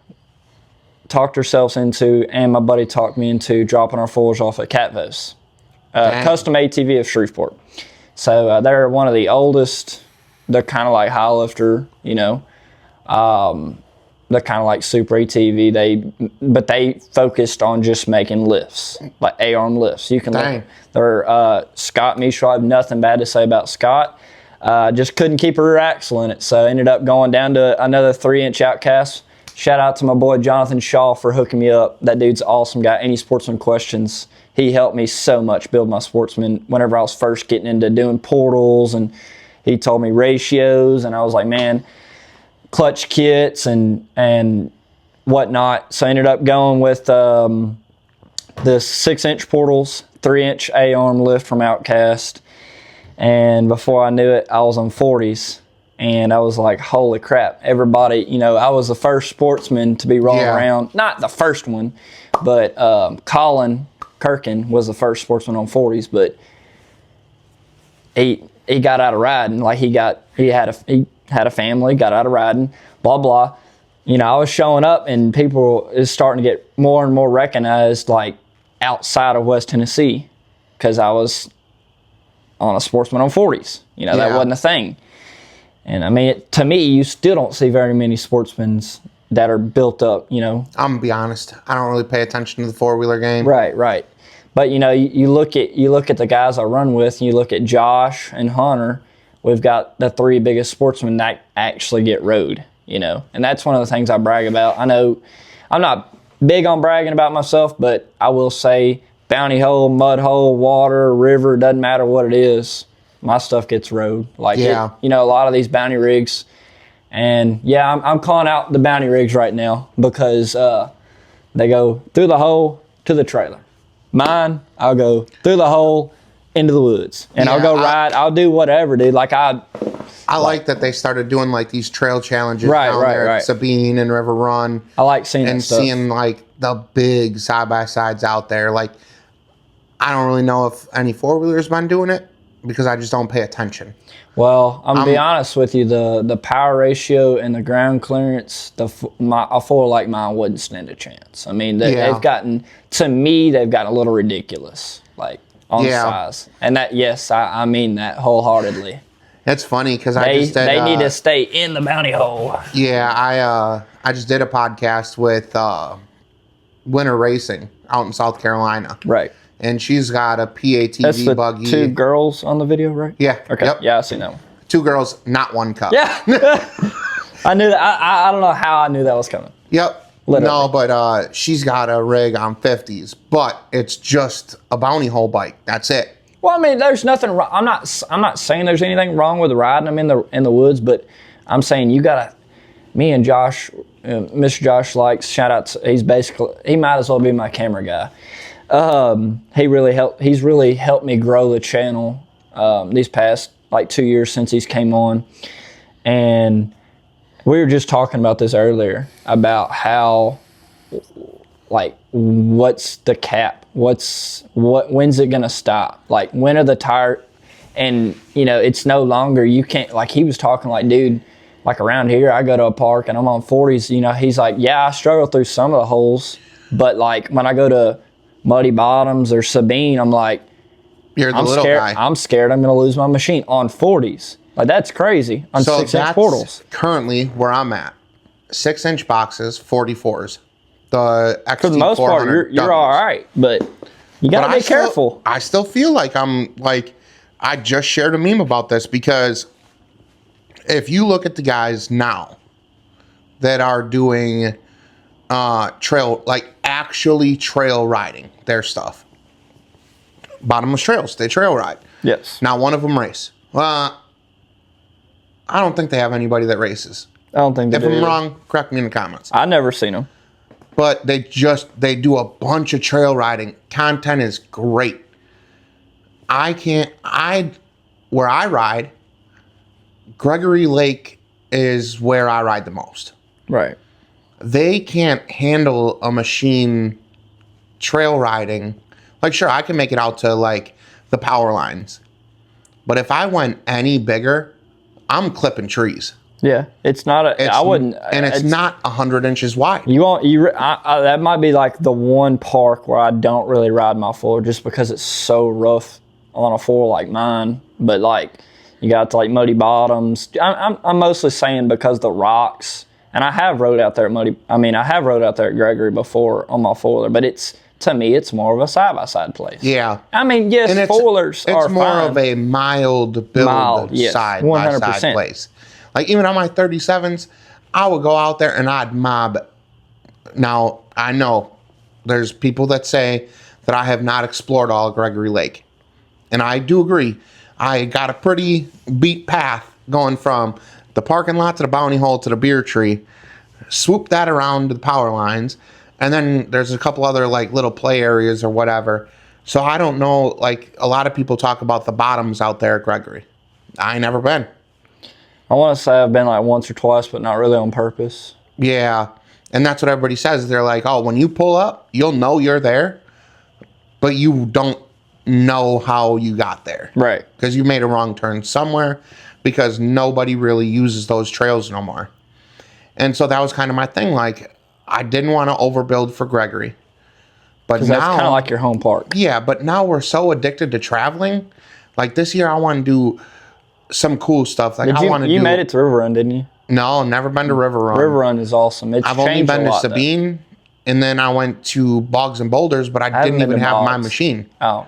talked ourselves into, and my buddy talked me into dropping our fours off at Catbos, custom ATV of Shreveport. So they're one of the oldest. They're kind of like High Lifter, you know. They're kind of like Super ATV. But they focused on just making lifts, like A-arm lifts. You can look. They're Scott Mischel. I have nothing bad to say about Scott. Just couldn't keep a rear axle in it, so ended up going down to another 3-inch Outcast. Shout out to my boy Jonathan Shaw for hooking me up. That dude's an awesome guy. Any Sportsman questions, he helped me so much build my Sportsman whenever I was first getting into doing portals, and he told me ratios, and I was like, man, clutch kits and whatnot. So I ended up going with the 6-inch portals, 3-inch A-arm lift from Outcast, and before I knew it, I was on 40s. And I was like, holy crap, everybody, you know, I was the first Sportsman to be rolling around. Not the first one, but Colin Kirkin was the first Sportsman on 40s, but he got out of riding. Like he had a family, got out of riding, blah, blah. You know, I was showing up and people is starting to get more and more recognized like outside of West Tennessee because I was on a Sportsman on 40s. You know, that wasn't a thing. And I mean, to me, you still don't see very many Sportsmans that are built up, you know. I'm gonna be honest. I don't really pay attention to the four-wheeler game. Right. But you know, you look at the guys I run with. You look at Josh and Hunter. We've got the 3 biggest Sportsmen that actually get rode, you know. And that's one of the things I brag about. I know I'm not big on bragging about myself, but I will say bounty hole, mud hole, water, river, doesn't matter what it is. My stuff gets rode. Like, you know, a lot of these bounty rigs. And, yeah, I'm calling out the bounty rigs right now because they go through the hole to the trailer. Mine, I'll go through the hole into the woods. And I'll go ride. I'll do whatever, dude. Like, I like that they started doing, like, these trail challenges down there at Sabine and River Run. I like seeing that stuff. And seeing, like, the big side-by-sides out there. Like, I don't really know if any four-wheelers been doing it, because I just don't pay attention. Well, I'm going to be honest with you. The power ratio and the ground clearance, a four like mine wouldn't stand a chance. I mean, they've gotten a little ridiculous, like, on size. And that, yes, I mean that wholeheartedly. It's funny because they need to stay in the bounty hole. Yeah, I just did a podcast with Winter Racing out in South Carolina. Right. And she's got a PATV That's the buggy. 2 girls on the video, right? Yeah. Okay. Yep. Yeah, I seen that one. 2 girls, not 1 cup. Yeah. I knew that. I don't know how I knew that was coming. Yep. Literally. No, but she's got a rig on 50s, but it's just a bounty hole bike. That's it. Well, I mean, there's nothing wrong. I'm not saying there's anything wrong with riding them in the woods, but I'm saying you gotta. Me and Josh, Mr. Josh Likes, shout out. He might as well be my camera guy. He's really helped me grow the channel these past like 2 years since he's came on, and we were just talking about this earlier about how, like, what's the cap? When's it gonna stop? Like, when are the tire? And you know, it's no longer, you can't, like, he was talking like, dude, like around here, I go to a park and I'm on 40s. You know, he's like, yeah, I struggle through some of the holes, but like when I go to Muddy Bottoms or Sabine, I'm like, You're the little scared. guy. I'm scared I'm going to lose my machine on 40s. Like, that's crazy on So 6-inch that's portals. currently where I'm at. 6-inch boxes, 44s. The XT400 For the most part, you're doubles. all right, but you got to be careful. I still feel like I just shared a meme about this because if you look at the guys now that are doing trail, like actually trail riding their stuff, bottomless trails, they trail ride. Yes. Now, one of them race. I don't think they have anybody that races. I don't think they If do. I'm wrong, correct me in the comments. I never seen them. But they do a bunch of trail riding. Content is great. Where I ride, Gregory Lake is where I ride the most. Right. They can't handle a machine trail riding. Like, sure, I can make it out to like the power lines. But if I went any bigger, I'm clipping trees. Yeah. It's not a. I wouldn't. And it's not 100 inches wide. You want that might be like the one park where I don't really ride my four just because it's so rough on a four like mine. But like you got to like Muddy Bottoms. I'm mostly saying because the rocks. And I have rode out there at I have rode out there at Gregory before on my four-wheeler, but to me it's more of a side-by-side place. Yeah. I mean, yes, And four-wheelers are it's more fine. of a mild build yes, side-by-side 100%. place. Like even on my 37s, I would go out there and I'd mob. Now, I know there's people that say that I have not explored all of Gregory Lake. And I do agree. I got a pretty beat path going from the parking lot to the bounty hole to the beer tree, swoop that around to the power lines, and then there's a couple other like little play areas or whatever. So I don't know, like a lot of people talk about the bottoms out there at Gregory. I ain't never been. I want to say I've been like once or twice, but not really on purpose. Yeah. And that's what everybody says. They're like, oh, when you pull up, you'll know you're there, but you don't know how you got there. Right. Because you made a wrong turn somewhere because nobody really uses those trails no more. And so that was kind of my thing. Like, I didn't want to overbuild for Gregory. But Because now, that's kind of like your home park. yeah, but now we're so addicted to traveling. Like this year, I want to do some cool stuff. Like You made it to River Run, didn't you? No, never been to River Run. River Run is awesome. It's I've only changed been a to lot, though. Sabine, and then I went to Bogs and Boulders, but I didn't been even to have my Boggs. machine. Oh,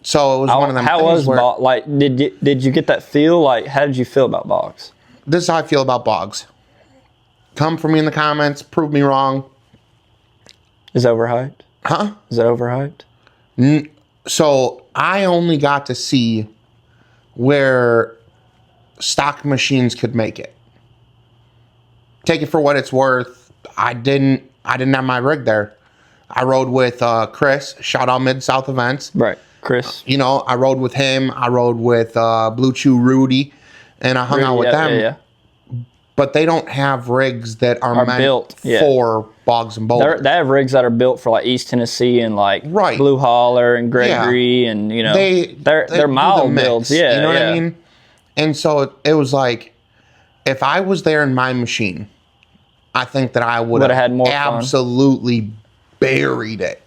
So it was one of them how things was where Boggs? Like, did you get that feel? Like, how did you feel about Boggs? this is how I feel about Bogs. Come for me in the comments, prove me wrong. Is it overhyped? Huh? Is it overhyped? So I only got to see where stock machines could make it. Take it for what it's worth. I didn't have my rig there. I rode with Chris, shout out Mid-South Events. Right, Chris. You know, I rode with him. I rode with Blue Chew Rudy, and I hung out with them. Yeah. But they don't have rigs that are meant built, yeah. for Bogs and Boulders. They have rigs that are built for like East Tennessee and like Right. Blue Holler and Gregory and you know they they're do the mild mix, builds. Yeah, you know what yeah. I mean. And so it was like, if I was there in my machine, I think that I would have had more fun. absolutely buried it.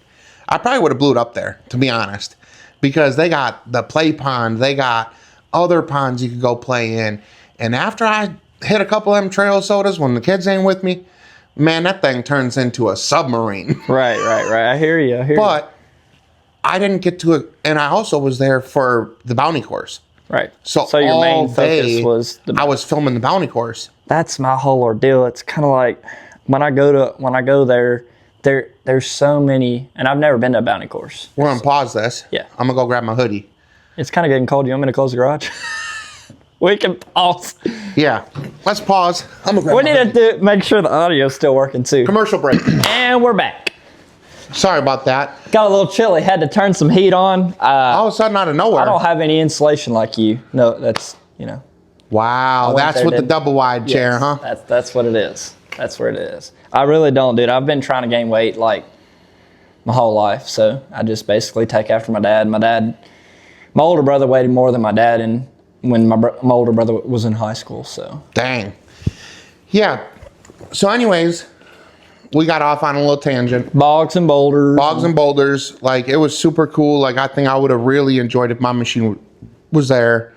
I probably would have blew it up there, to be honest, because they got the play pond, they got other ponds you could go play in. And after I hit a couple of them trail sodas when the kids ain't with me, man, that thing turns into a submarine. Right. I hear you. But I didn't get to it, and I also was there for the bounty course. Right. So your all main focus day, was I was filming the bounty course. That's my whole ordeal. It's kind of like when I go there, there's so many, and I've never been to a bounty course. We're gonna pause this. Yeah. I'm gonna go grab my hoodie. It's kind of getting cold. You want me to close the garage? We can pause. Yeah, let's pause. I'm gonna grab We my need hoodie. to make sure the audio's still working too. Commercial break. And we're back. Sorry about that. Got a little chilly. Had to turn some heat on. All of a sudden, out of nowhere. I don't have any insulation like you. No, that's Wow, went that's there, what the didn't- double wide chair, Yes, huh? That's what it is. That's where it is. I really don't, dude. I've been trying to gain weight like my whole life, so I just basically take after my dad. My older brother weighed more than my dad, and when my older brother was in high school, so Dang. Yeah. So, anyways, we got off on a little tangent. Bogs and Boulders. Bogs and Boulders, like it was super cool. Like I think I would have really enjoyed if my machine was there.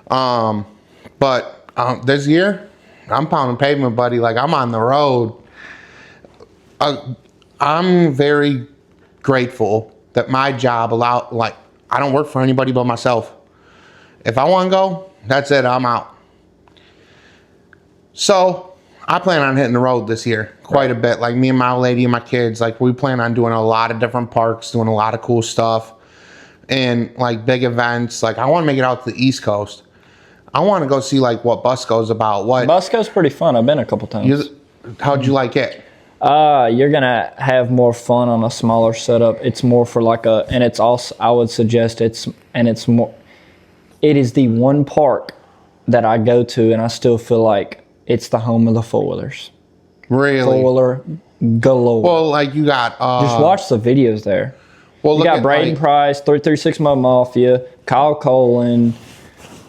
But this year, I'm pounding pavement, buddy. Like, I'm on the road. I'm very grateful that my job allowed, like, I don't work for anybody but myself. If I want to go, that's it. I'm out. So I plan on hitting the road this year quite a bit. Like, me and my lady and my kids, like, we plan on doing a lot of different parks, doing a lot of cool stuff, and like big events. Like, I want to make it out to the East Coast. I want to go see like what Busco's about. Busco's pretty fun. I've been a couple times. How'd you like it? You're gonna have more fun on a smaller setup. It's more for like and it's also, I would suggest it's more. It is the one park that I go to, and I still feel like it's the home of the four-wheelers. Really? Four-wheeler galore. Well, like, you got just watch the videos there. Well, You got Braden Price, 336 Mud Mafia, Kyle Colin.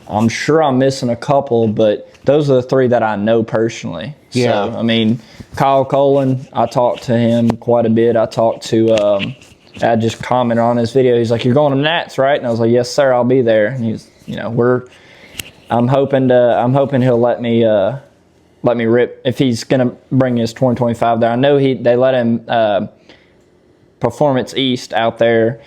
I'm sure I'm missing a couple, but those are the three that I know personally. Yeah. So, I mean, Kyle Colin, I talked to him quite a bit. I talked to, I just commented on his video. He's like, "You're going to Nats, right?" And I was like, "Yes, sir, I'll be there." And he's, I'm hoping he'll let me rip if he's gonna bring his 2025 there. I know they let him Performance East out there,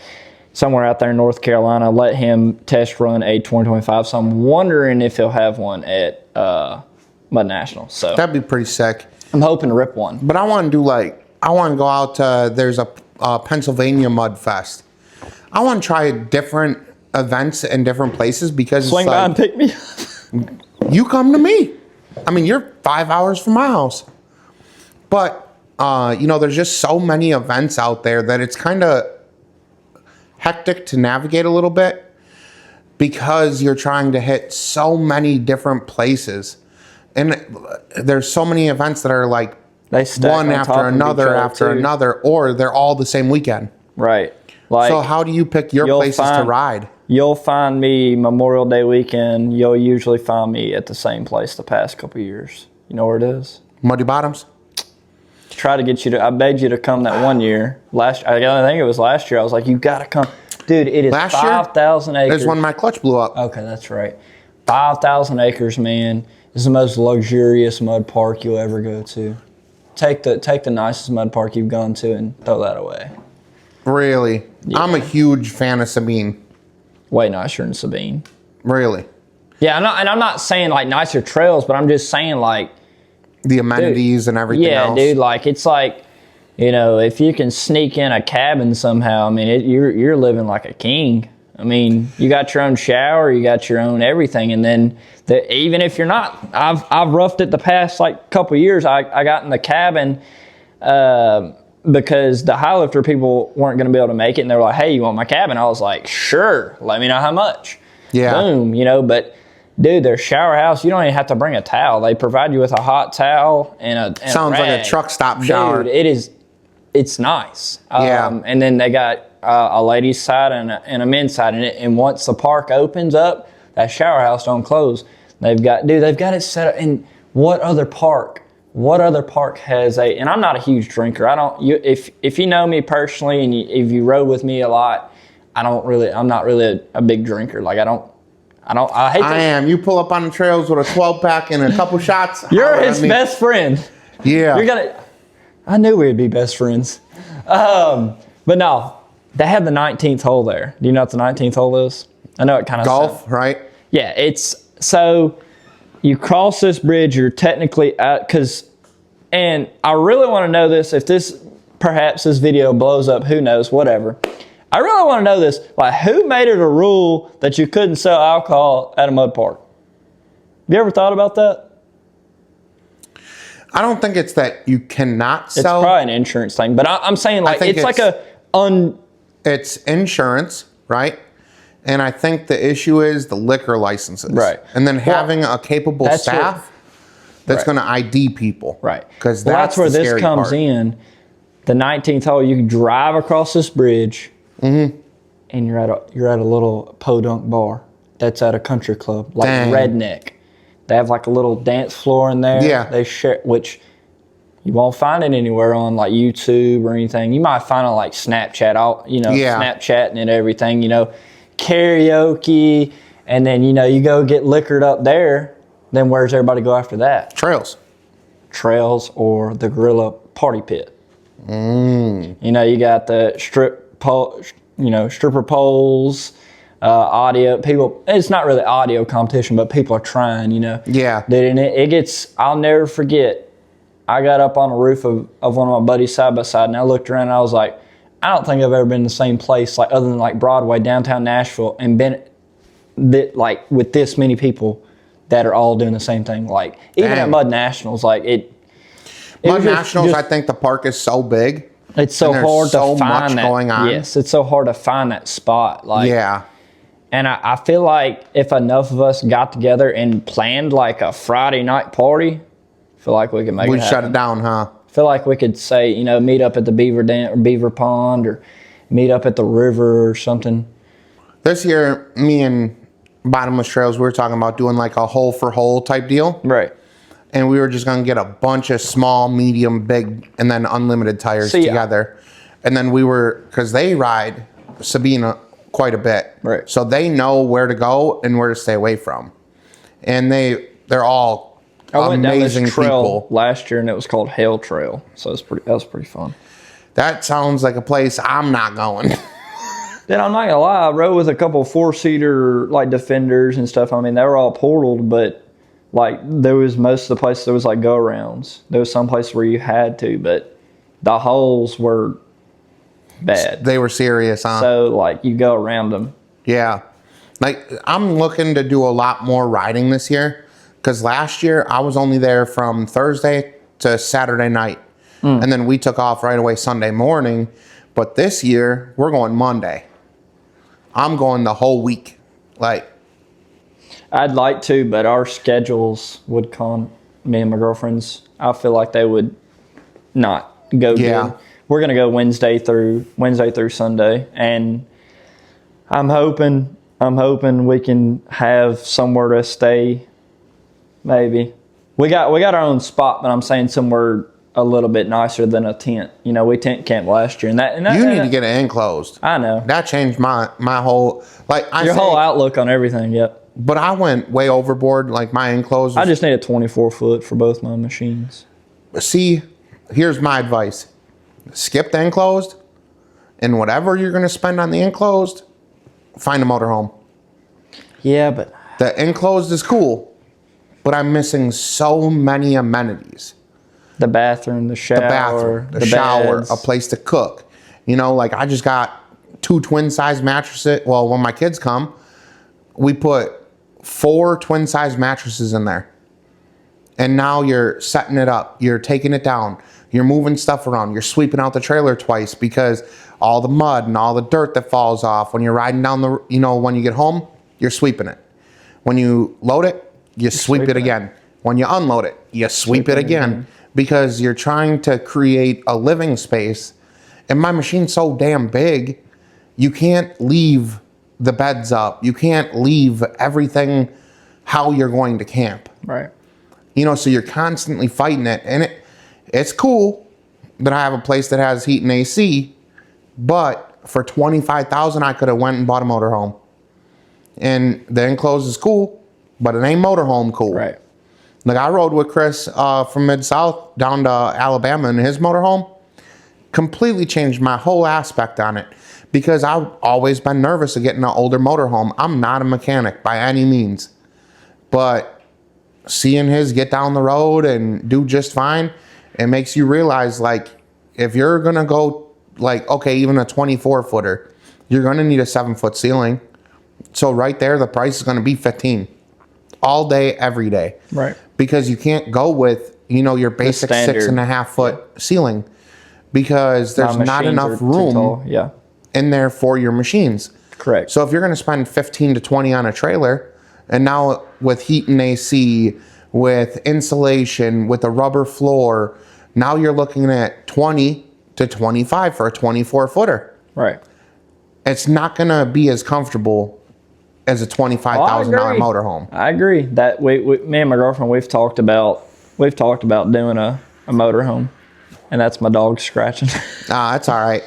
somewhere out there in North Carolina, let him test run a 2025. So I'm wondering if he'll have one at Mud National. So that'd be pretty sick. I'm hoping to rip one. But I want to go out to, there's a Pennsylvania Mud Fest. I want to try different events in different places because Swing it's by like, and pick me up. you come to me. I mean, you're 5 hours from my house. But, there's just so many events out there that it's kind of hectic to navigate a little bit because you're trying to hit so many different places. And there's so many events that are like They stack one on after top of another each other, after too. another, or they're all the same weekend. Right. Like, So how do you pick your places to ride? You'll find me Memorial Day weekend. You'll usually find me at the same place the past couple of years. You know where it is? Muddy Bottoms? Try to get you to. I begged you to come that one year. I think it was last year. I was like, you got to come, dude. It is Last year? 5,000 acres. There's when my clutch blew up. Okay, that's right. 5,000 acres, man. This is the most luxurious mud park you'll ever go to. Take the nicest mud park you've gone to and throw that away. Really? Yeah. I'm a huge fan of Sabine. Way nicer than Sabine. Really? Yeah, I'm not saying like nicer trails, but I'm just saying like. The amenities and everything else. Yeah, dude. Like it's like, if you can sneak in a cabin somehow, I mean, you're living like a king. I mean, you got your own shower, you got your own everything, and then even if you're not, I've roughed it the past like couple years. I got in the cabin because the high lifter people weren't going to be able to make it, and they were like, "Hey, you want my cabin?" I was like, "Sure, let me know how much." Yeah. Boom, but. Dude, their shower house, you don't even have to bring a towel. They provide you with a hot towel and a Sounds like a truck stop shower. Dude, it's nice. Yeah. And then they got a ladies' side and a men's side in it. And once the park opens up, that shower house don't close. They've got it set up. And what other park has and I'm not a huge drinker. If you know me personally and if you rode with me a lot, I'm not really a big drinker. Like I hate I am. You pull up on the trails with a 12-pack and a couple shots. You're his best friend. Yeah. I knew we'd be best friends. But no, they have the 19th hole there. Do you know what the 19th hole is? I know it kind of Golf, right? Yeah, so you cross this bridge, you're technically at, and I really want to know this, perhaps this video blows up, who knows, whatever. I really want to know this, like who made it a rule that you couldn't sell alcohol at a mud park? Have you ever thought about that? I don't think it's that you cannot sell. It's probably an insurance thing, but I'm saying like it's like It's insurance, right? And I think the issue is the liquor licenses. Right. And then having a capable staff that's going to ID people. Right. Because that's where the this scary comes part. in. The 19th hole, you can drive across this bridge, and you're at a little podunk bar that's at a country club, like Dang. Redneck. They have like a little dance floor in there. Yeah. They share, which you won't find it anywhere on like YouTube or anything. You might find it on like Snapchat, Snapchatting and everything, karaoke And then, you know, you go get liquored up there, then where's everybody go after that? Trails. Trails or the gorilla party pit. You know, you got the stripper poles, audio. People, it's not really audio competition, but people are trying, you know. Yeah. And it gets, I'll never forget, I got up on the roof of one of my buddies side by side, and I looked around and I was like, I don't think I've ever been in the same place, like other than like Broadway, downtown Nashville, and been like with this many people that are all doing the same thing. Like even at Mud Nationals, like Mud Nationals, I think the park is so big. It's so hard to find that. Going on. Yes, it's so hard to find that spot. Like, yeah. And I feel like if enough of us got together and planned like a Friday night party, I feel like we could make it happen. We'd shut it down, huh? I feel like we could say, you know, meet up at the Beaver Dam or Beaver Pond, or meet up at the river or something. This year, me and Bottomless Trails, we were talking about doing like a hole for hole type deal. Right. And we were just going to get a bunch of small, medium, big, and then unlimited tires together. And then we were, because they ride Sabina quite a bit. Right. So they know where to go and where to stay away from. And they're all I went down amazing this trail people. last year, and it was called Hell Trail. So that was pretty fun. That sounds like a place I'm not going. Then I'm not gonna lie, I rode with a couple 4-seater like Defenders and stuff. I mean, they were all portaled, but like there was most of the places there was like go arounds. There was some places where you had to, but the holes were bad. They were serious, huh? So like you go around them. Yeah. Like I'm looking to do a lot more riding this year, because last year I was only there from Thursday to Saturday night. And then we took off right away Sunday morning. But this year we're going Monday. I'm going the whole week. Like, I'd like to, but our schedules would me and my girlfriends, I feel like they would not go good. We're going to go Wednesday through Sunday, and I'm hoping we can have somewhere to stay. Maybe we got our own spot, but I'm saying somewhere a little bit nicer than a tent. You know, we tent camped last year, and that you need to get it enclosed. I know that changed my whole whole outlook on everything. Yep. But I went way overboard. Like my enclosed. I just need a 24-foot for both my machines. See, here's my advice: skip the enclosed, and whatever you're going to spend on the enclosed, find a motorhome. Yeah, but the enclosed is cool, but I'm missing so many amenities. The bathroom, the shower, the shower, beds. a place to cook. You know, like I just got 2 twin-size mattresses. Well, when my kids come, we put 4 twin-size mattresses in there. And now you're setting it up. You're taking it down. You're moving stuff around. You're sweeping out the trailer twice because all the mud and all the dirt that falls off when you're riding down when you get home, you're sweeping it. When you load it, you sweep it again. When you unload it, you sweep it again. Because you're trying to create a living space. And my machine's so damn big, you can't leave the beds up. You can't leave everything how you're going to camp. Right. You know, so you're constantly fighting it. And it's cool that I have a place that has heat and AC, but for $25,000 I could have went and bought a motorhome. And the enclosed is cool, but it ain't motorhome cool. Right. Like I rode with Chris from Mid-South down to Alabama in his motorhome. Completely changed my whole aspect on it, because I've always been nervous of getting an older motorhome. I'm not a mechanic by any means, but seeing his get down the road and do just fine, it makes you realize, like, if you're gonna go like, okay, even a 24-footer, you're gonna need a 7-foot ceiling. So right there, the price is gonna be $15 all day, every day. Right. Because you can't go with, your basic 6.5-foot ceiling, because there's not enough room in there for your machines. Correct. So if you're going to spend 15 to 20 on a trailer, and now with heat and AC, with insulation, with a rubber floor, now you're looking at 20 to 25 for a 24-footer. Right. It's not going to be as comfortable as a $25,000 motorhome. I agree. That me and my girlfriend, we've talked about doing a motorhome, and that's my dog scratching. That's all right.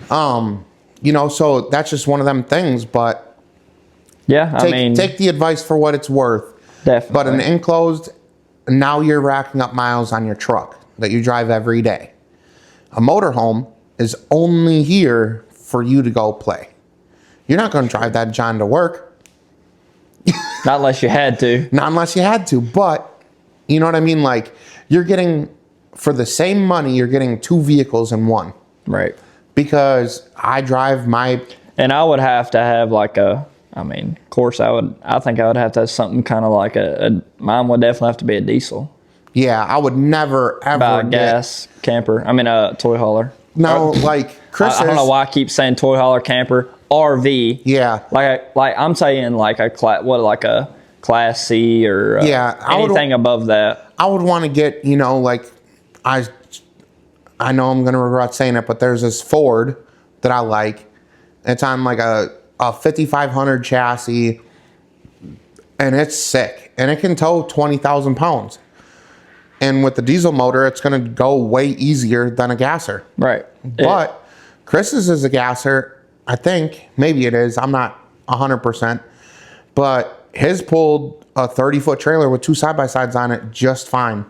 So that's just one of them things. But Yeah, I mean, Take the advice for what it's worth. definitely. But an enclosed, now you're racking up miles on your truck that you drive every day. A motorhome is only here for you to go play. You're not going to drive that John to work. Not unless you had to. Not unless you had to. But, you know what I mean? Like, you're getting, for the same money, you're getting two vehicles in one. Right. Because I drive my... And I would have to have like a, I mean, of course I think I would have to have something kind of like mine would definitely have to be a diesel. Yeah, I would never, ever Buy a get... gas camper. I mean, a toy hauler. No, like, Chris I don't know why I keep saying toy hauler, camper, RV. Yeah. Like I'm saying like a class C or Yeah, anything above that. I would want to get, you know, like, I know I'm going to regret saying it, but there's this Ford that I like. It's on like a 5500 chassis, and it's sick. And it can tow 20,000 pounds. And with the diesel motor, it's going to go way easier than a gasser. Right. But Chris's is a gasser, I think. Maybe it is. I'm not 100%. But his pulled a 30-foot trailer with two side-by-sides on it just fine.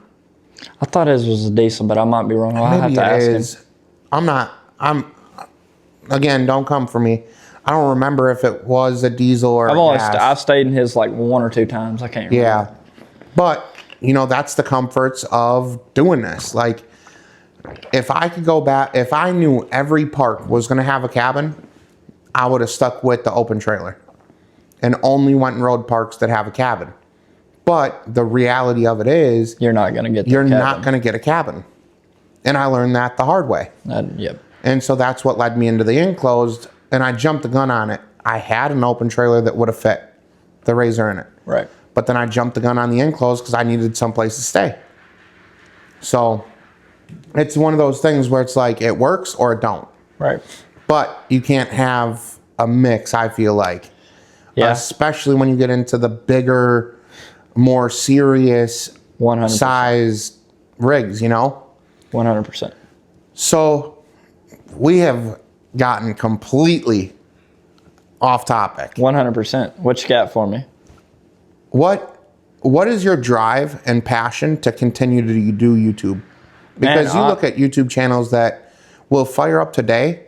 I thought his was a diesel, but I might be wrong. I'll have Maybe to ask it him. is. Again, don't come for me. I don't remember if it was a diesel or a gas. I've stayed in his like one or two times. I can't remember. Yeah. But, you know, that's the comforts of doing this. Like, if I could go back, if I knew every park was going to have a cabin, I would have stuck with the open trailer and only went and rode parks that have a cabin. But the reality of it is, You're not going to get you're not going to get a cabin. And I learned that the hard way. Yep. And so that's what led me into the enclosed, and I jumped the gun on it. I had an open trailer that would have fit the Razor in it. Right. But then I jumped the gun on the enclosed because I needed someplace to stay. So it's one of those things where it's like it works or it don't. Right. But you can't have a mix, I feel like. Yeah. Especially when you get into the bigger, more serious 100%. size rigs, you know? 100%. So we have gotten completely off topic. 100%. What you got for me? What is your drive and passion to continue to do YouTube? Because you look at YouTube channels that will fire up today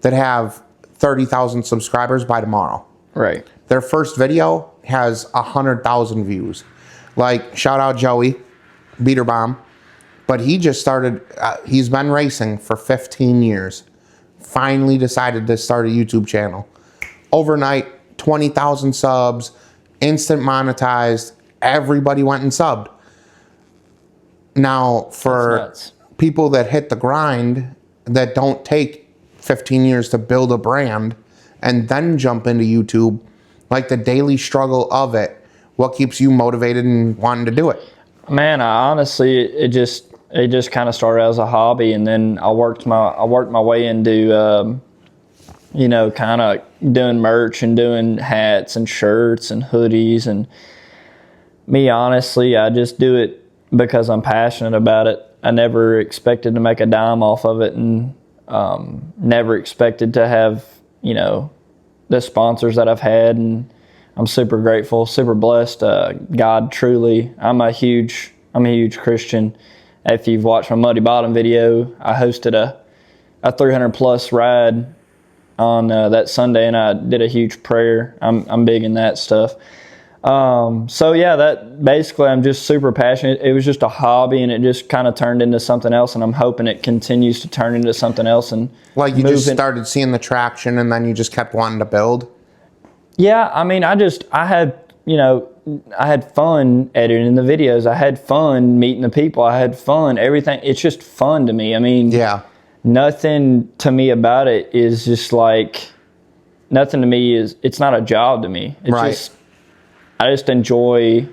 that have 30,000 subscribers by tomorrow. Right. Their first video has 100,000 views. Like, shout out Joey Beaterbomb. But he just started, he's been racing for 15 years. Finally decided to start a YouTube channel. Overnight, 20,000 subs, instant monetized. Everybody went and subbed. Now, for people that hit the grind, that don't take 15 years to build a brand and then jump into YouTube, like the daily struggle of it, what keeps you motivated and wanting to do it? Man, it just kind of started as a hobby, and then I worked my way into kind of doing merch and doing hats and shirts and hoodies. And me, honestly, I just do it because I'm passionate about it. I never expected to make a dime off of it, and never expected to have the sponsors that I've had, and I'm super grateful, super blessed. God, truly, I'm a huge Christian. If you've watched my Muddy Bottom video, I hosted a 300 plus ride on that Sunday, and I did a huge prayer. I'm big in that stuff. So yeah, that basically, I'm just super passionate. It was just a hobby, and it just kind of turned into something else, and I'm hoping it continues to turn into something else. And like, you just started seeing the traction, and then you just kept wanting to build. Yeah, I mean, I had fun editing the videos. I had fun meeting the people. I had fun, everything. It's just fun to me. I mean, yeah, nothing to me about it is just like, nothing to me is, it's not a job to me. It's right. just, I just enjoy.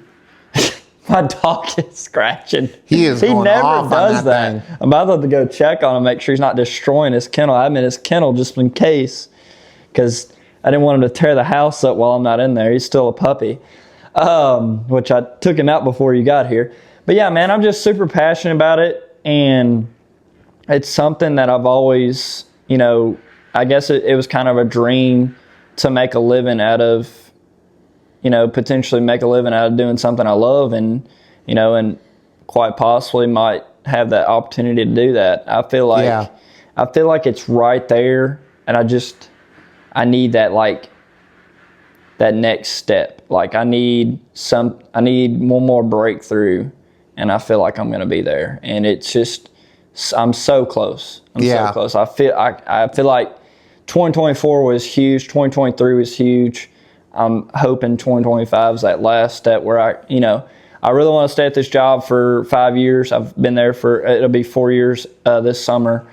My dog is scratching. He never does that. thing. I'm about to go check on him, make sure he's not destroying his kennel. I'm in his kennel just in case, because I didn't want him to tear the house up while I'm not in there. He's still a puppy, which I took him out before you got here. But yeah, man, I'm just super passionate about it, and it's something that I've always, I guess it was kind of a dream to make a living out of potentially make a living out of doing something I love, and and quite possibly might have that opportunity to do that. I feel like it's right there, and I need that, like, that next step. Like, I need one more breakthrough, and I feel like I'm going to be there. And it's just, I'm so close. So close. I feel like 2024 was huge. 2023 was huge. I'm hoping 2025 is that last step where I really want to stay at this job for 5 years. I've been there it'll be 4 years this summer.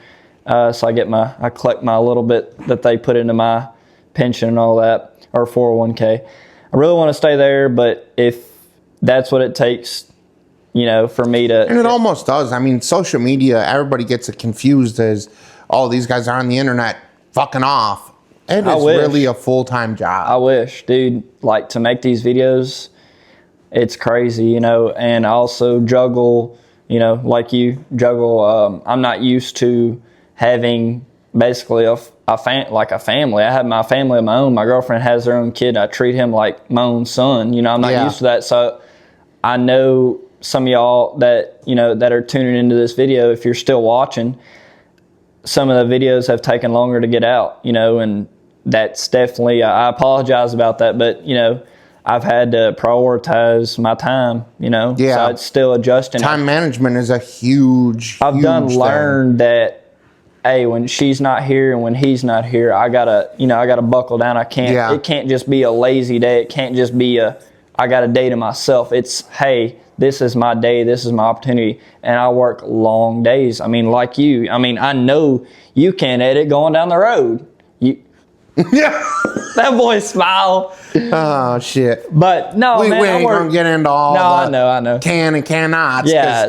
So I collect my little bit that they put into my pension and all that, or 401k. I really want to stay there, but if that's what it takes, for me to... And it almost does. I mean, social media, everybody gets it confused as, oh, these guys are on the internet fucking off. It is really a full-time job. I wish, dude. Like, to make these videos, it's crazy, and I also juggle, like you juggle. I'm not used to having basically a family. I have my family of my own. My girlfriend has her own kid. I treat him like my own son. I'm not used to that. So I know some of y'all that, that are tuning into this video, if you're still watching, some of the videos have taken longer to get out, and that's definitely, I apologize about that, but, I've had to prioritize my time, so it's still adjusting. Time management is a huge learned that, hey, when she's not here and when he's not here, I gotta buckle down. It can't just be a lazy day. It can't just be I got a day to myself. It's, hey, this is my day. This is my opportunity. And I work long days. I mean, like you. I mean, I know you can't edit going down the road. That boy smile. Oh, shit. But no, we ain't gonna get into all I know. Can and cannots. Yeah,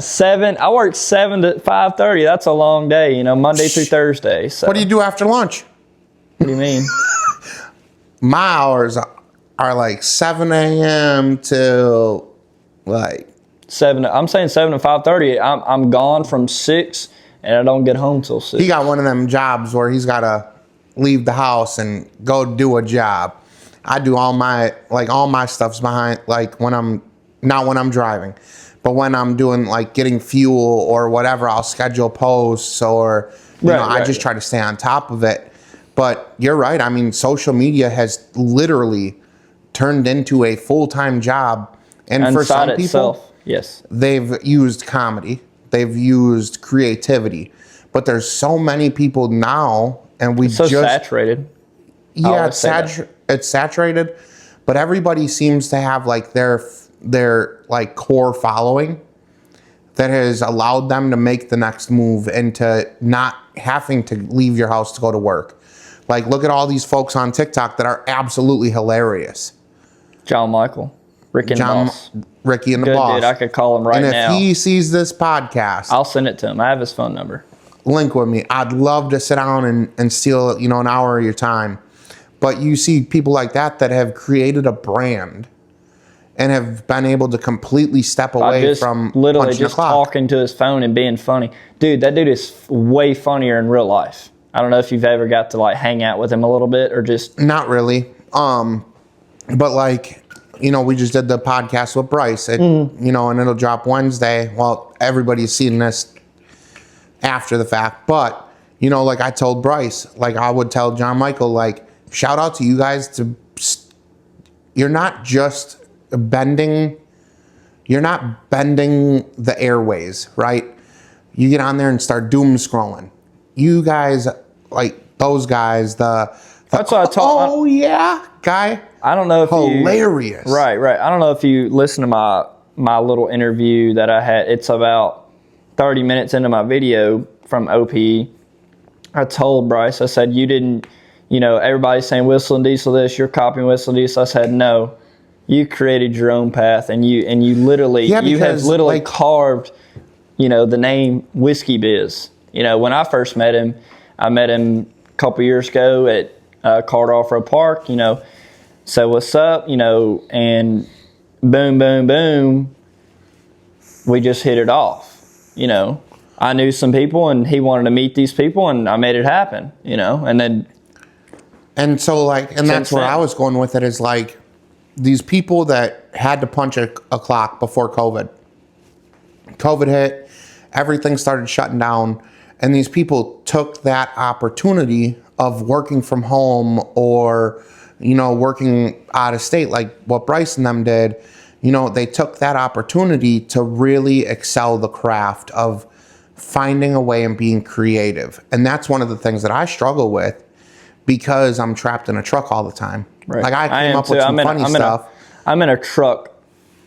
I work 7 to 5:30. That's a long day, Monday through Thursday. So. What do you do after lunch? What do you mean? My hours are like 7 a.m. till like 7. I'm saying 7 to 5:30. I'm gone from 6, and I don't get home till 6. He got one of them jobs where he's got to leave the house and go do a job. I do all my stuff's behind, like when I'm driving, but when I'm doing like getting fuel or whatever, I'll schedule posts or I just try to stay on top of it. But you're right. I mean, social media has literally turned into a full-time job, and for some people, yes, they've used comedy, they've used creativity, but there's so many people now. And it's saturated. Yeah, it's saturated, but everybody seems to have like their like core following that has allowed them to make the next move into not having to leave your house to go to work. Like, look at all these folks on TikTok that are absolutely hilarious. John Michael, Ricky and the Boss. Ricky and the Boss. Dude, I could call him right now. And if he sees this podcast, I'll send it to him. I have his phone number. Link with me. I'd love to sit down and steal, an hour of your time. But you see people like that have created a brand and have been able to completely step away from literally just talking to his phone and being funny. Dude, that dude is way funnier in real life. I don't know if you've ever got to like hang out with him a little bit or just... Not really. But like, we just did the podcast with Bryce, and it'll drop Wednesday. Well, everybody's seen this after the fact, but like I told Bryce, like I would tell John Michael, like, shout out to you guys you're not just bending the airways, right? You get on there and start doom scrolling. You guys, like those guys, that's what I told. Oh yeah, guy. I don't know if hilarious. Right. I don't know if you listen to my little interview that I had. It's about 30 minutes into my video from OPE, I told Bryce, I said, you didn't, everybody's saying Whistle and Diesel this, you're copying Whistle and Diesel. I said, no, you created your own path, and you literally, you have literally carved, the name Whiskey Biz. When I first met him, I met him a couple years ago at Card Off-Road Park, so what's up, and boom, we just hit it off. I knew some people and he wanted to meet these people and I made it happen, and then. And so like, and that's where I was going with it is like, these people that had to punch a clock before COVID. COVID hit, everything started shutting down, and these people took that opportunity of working from home or, you know, working out of state like what Bryce and them did. You know, they took that opportunity to really excel the craft of finding a way and being creative. And that's one of the things that I struggle with because I'm trapped in a truck all the time. Right. Like I came up with some funny stuff. I'm in a truck,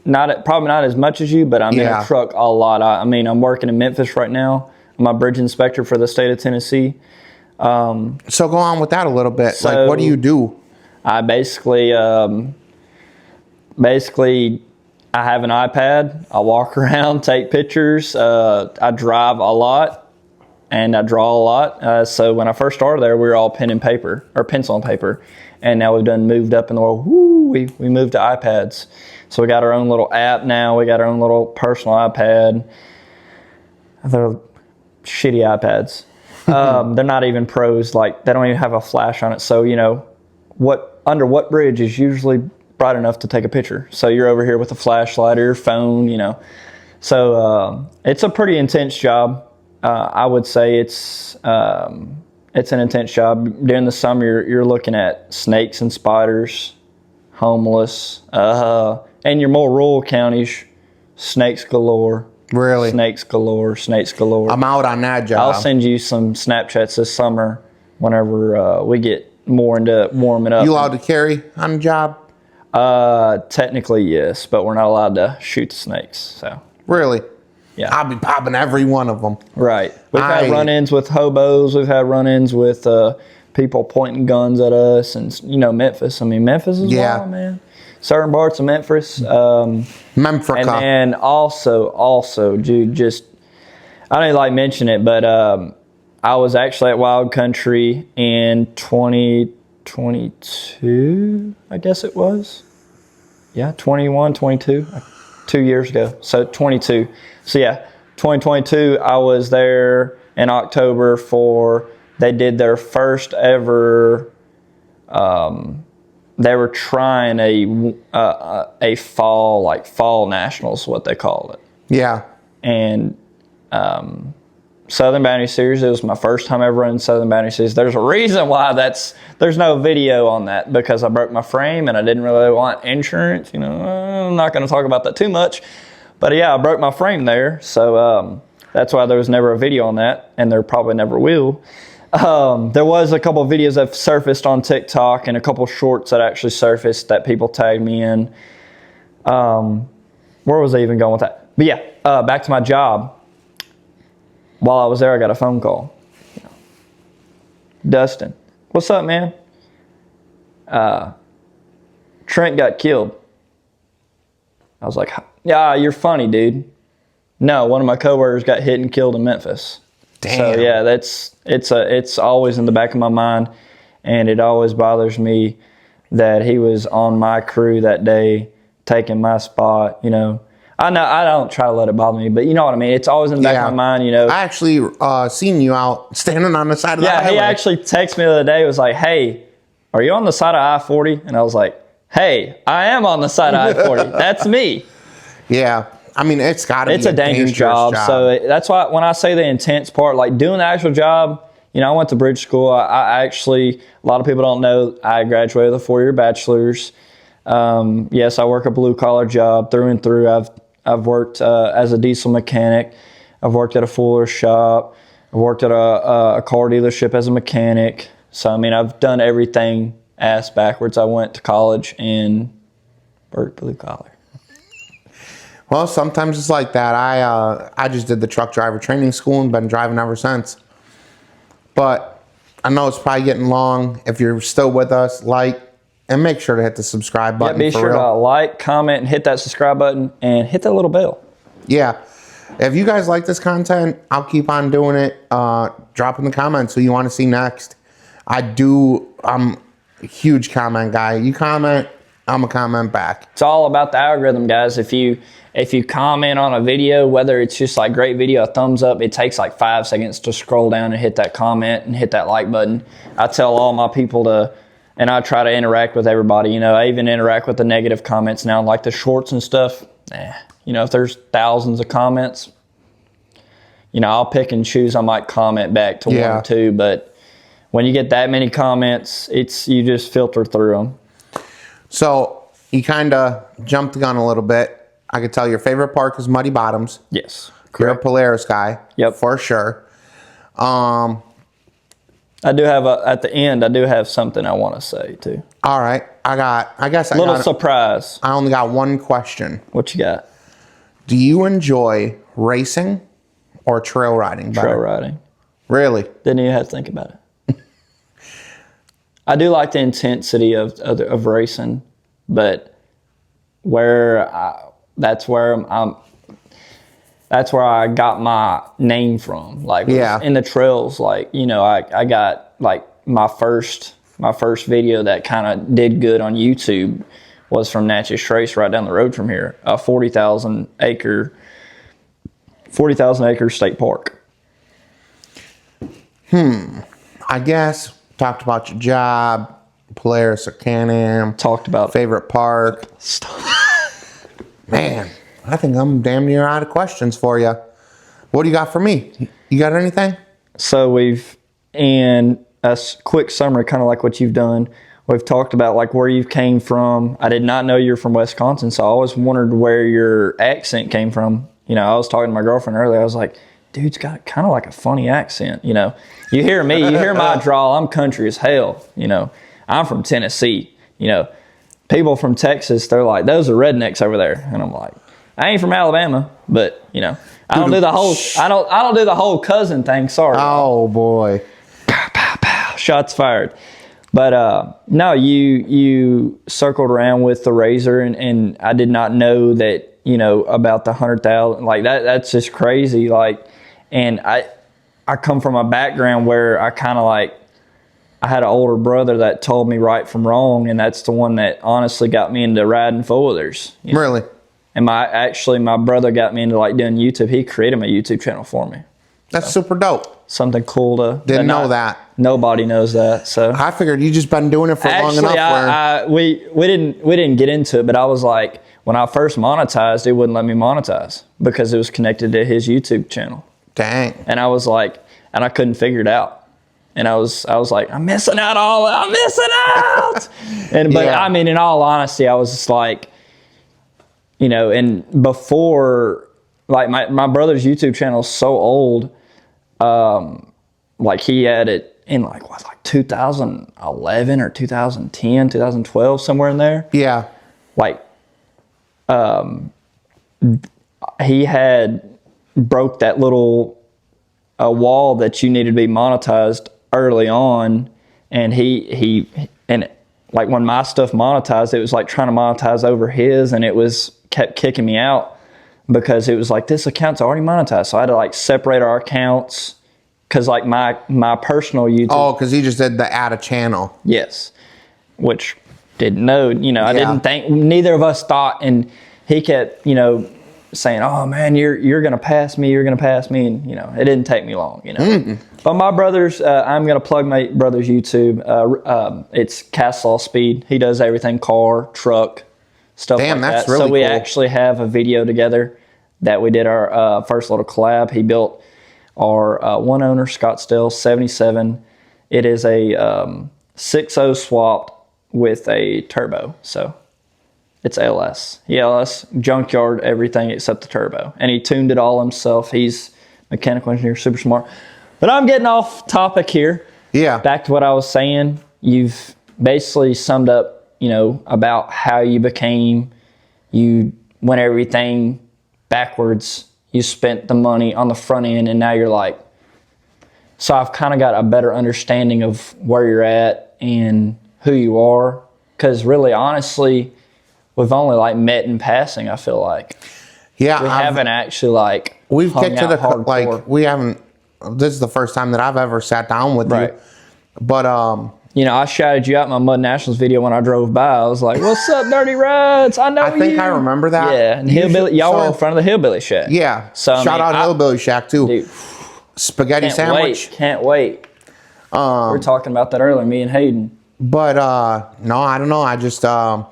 probably not as much as you, but I'm in a truck a lot. I mean, I'm working in Memphis right now. I'm a bridge inspector for the state of Tennessee. So go on with that a little bit. So like, what do you do? I basically, I have an iPad. I walk around, take pictures. I drive a lot, and I draw a lot. So when I first started there, we were all pen and paper, or pencil and paper. And now we've moved up in the world. Woo, we moved to iPads. So we got our own little app now. We got our own little personal iPad. They're shitty iPads. They're not even pros. Like, they don't even have a flash on it. So, you know, under what bridge is usually bright enough to take a picture? So you're over here with a flashlight or your phone, you know. So it's a pretty intense job. I would say it's an intense job. During the summer, you're looking at snakes and spiders, homeless, and your more rural counties, snakes galore. Really? Snakes galore, snakes galore. I'm out on that job. I'll send you some Snapchats this summer whenever we get more into warming up. You allowed to carry on the job? Technically, yes, but we're not allowed to shoot the snakes. So Really? yeah, I'll be popping every one of them. right. We've had run-ins with hobos. We've had run-ins with people pointing guns at us, and you know, Memphis. I mean, Memphis is wild, man. Certain parts of Memphis. Memphis. And then also, dude, just I don't even like mention it, but I was actually at Wild Country in 2022, I guess it was. Yeah, 21, 22, 2 years ago. So 22. So yeah, 2022, I was there in October they did their first ever, they were trying a fall nationals, what they call it. Yeah. And Southern Bounty Series, it was my first time ever running Southern Bounty Series. There's a reason why there's no video on that, because I broke my frame and I didn't really want insurance. You know, I'm not going to talk about that too much. But yeah, I broke my frame there. So that's why there was never a video on that, and there probably never will. There was a couple of videos that surfaced on TikTok and a couple shorts that actually surfaced that people tagged me in. Where was I even going with that? But yeah, back to my job. While I was there, I got a phone call. Dustin, what's up, man? Trent got killed. I was like, yeah, you're funny, dude. No, one of my coworkers got hit and killed in Memphis. Damn. So yeah, it's always in the back of my mind, and it always bothers me that he was on my crew that day, taking my spot. You know, I know I don't try to let it bother me, but you know what I mean. It's always in the back of my mind. You know, I actually seen you out standing on the side of the highway. Yeah, he actually texted me the other day. It was like, "Hey, are you on the side of I-40?" And I was like, "Hey, I am on the side of I-40. That's me." Yeah. I mean, it's got to be a dangerous job. So that's why when I say the intense part, like doing the actual job, you know, I went to bridge school. I actually, a lot of people don't know, I graduated with a 4-year bachelor's. Yes, I work a blue collar job through and through. I've worked as a diesel mechanic. I've worked at a fuller's shop. I've worked at a car dealership as a mechanic. So, I mean, I've done everything ass backwards. I went to college and worked blue collar. Well, sometimes it's like that. I just did the truck driver training school and been driving ever since. But I know it's probably getting long. If you're still with us, like, and make sure to hit the subscribe button. Yeah, be sure to like, comment, and hit that subscribe button, and hit that little bell. Yeah. If you guys like this content, I'll keep on doing it. Drop in the comments who you want to see next. I'm a huge comment guy. You comment, I'm a comment back. It's all about the algorithm, guys. If you comment on a video, whether it's just like great video, a thumbs up, it takes like 5 seconds to scroll down and hit that comment and hit that like button. I tell all my people to And I try to interact with everybody. You know, I even interact with the negative comments now, like the shorts and stuff. You know, if there's thousands of comments, you know, I'll pick and choose. I might comment back to one or two, but when you get that many comments, you just filter through them. So you kind of jumped the gun a little bit. I could tell your favorite park is Muddy Bottoms. Yes. You're a Polaris guy. Yep. For sure. I do have at the end, I do have something I want to say too. All right. Surprise. I only got one question. What you got? Do you enjoy racing or trail riding better? Trail riding. Really? Didn't even have to think about it. I do like the intensity of racing, but that's where I got my name from. Like in the trails, like, you know, I got like my first video that kind of did good on YouTube was from Natchez Trace right down the road from here, a 40,000 acre state park. I guess talked about your job, Polaris or Can-Am. Talked about favorite park. Man, I think I'm damn near out of questions for you. What do you got for me? You got anything? So in a quick summary, kind of like what you've done, we've talked about like where you came from. I did not know you're from Wisconsin, so I always wondered where your accent came from. You know, I was talking to my girlfriend earlier. I was like, dude's got kind of like a funny accent. You know, you hear me, you hear my drawl. I'm country as hell. You know, I'm from Tennessee. You know, people from Texas, they're like, those are rednecks over there. And I'm like, I ain't from Alabama, but you know, I don't do the whole cousin thing. Sorry. Oh boy. Pow, pow, pow. Shots fired. But no, you circled around with the Razor, and I did not know that, you know, about the 100,000. Like that's just crazy. Like, and I come from a background where I kind of like, I had an older brother that told me right from wrong, and that's the one that honestly got me into riding four-wheelers. Really? And my brother got me into like doing YouTube. He created my YouTube channel for me. That's super dope. Something cool to didn't know that. Nobody knows that. So I figured you just been doing it for long enough. We didn't get into it, but I was like, when I first monetized, it wouldn't let me monetize because it was connected to his YouTube channel. Dang. And I was like, and I couldn't figure it out. And I was like, I'm missing out. But I mean, in all honesty, I was just like, you know, and before, like my brother's YouTube channel is so old, like he had it in like 2011 or 2010, 2012, somewhere in there. Yeah. Like, he had broke that little wall that you needed to be monetized early on, and he like when my stuff monetized, it was like trying to monetize over his, and it kept kicking me out because it was like, this account's already monetized. So I had to like separate our accounts because like my personal YouTube. Oh, because he just did the add a channel. Yes, which didn't know. You know, I didn't think. Neither of us thought, and he kept, you know, saying, "Oh man, you're gonna pass me. You're gonna pass me," and you know, it didn't take me long. You know, but my brother's. I'm gonna plug my brother's YouTube. It's Castle Speed. He does everything car, truck, stuff like that. That's really cool. So we cool. actually have a video together that we did our first little collab. He built our one owner Scottsdale 77. It is a 6.0 swapped with a turbo. So it's LS. ELS, junkyard, everything except the turbo. And he tuned it all himself. He's a mechanical engineer, super smart. But I'm getting off topic here. Yeah. Back to what I was saying. You've basically summed up, you know, about how you went everything backwards. You spent the money on the front end, and now you're like, so I've kind of got a better understanding of where you're at and who you are. Because really, honestly, we've only like met in passing, I feel like. Yeah. We haven't actually like we've hung kicked to out the, hardcore. like, we haven't, this is the first time that I've ever sat down with you. But, you know, I shouted you out in my Mud Nationals video when I drove by. I was like, "What's up, Dirty Rides? I know you." I think I remember that. Yeah, and y'all were in front of the Hillbilly Shack. Yeah. So shout out Hillbilly Shack too. Dude, Spaghetti sandwich. Can't wait. We're talking about that earlier, me and Hayden. But no, I don't know. I just I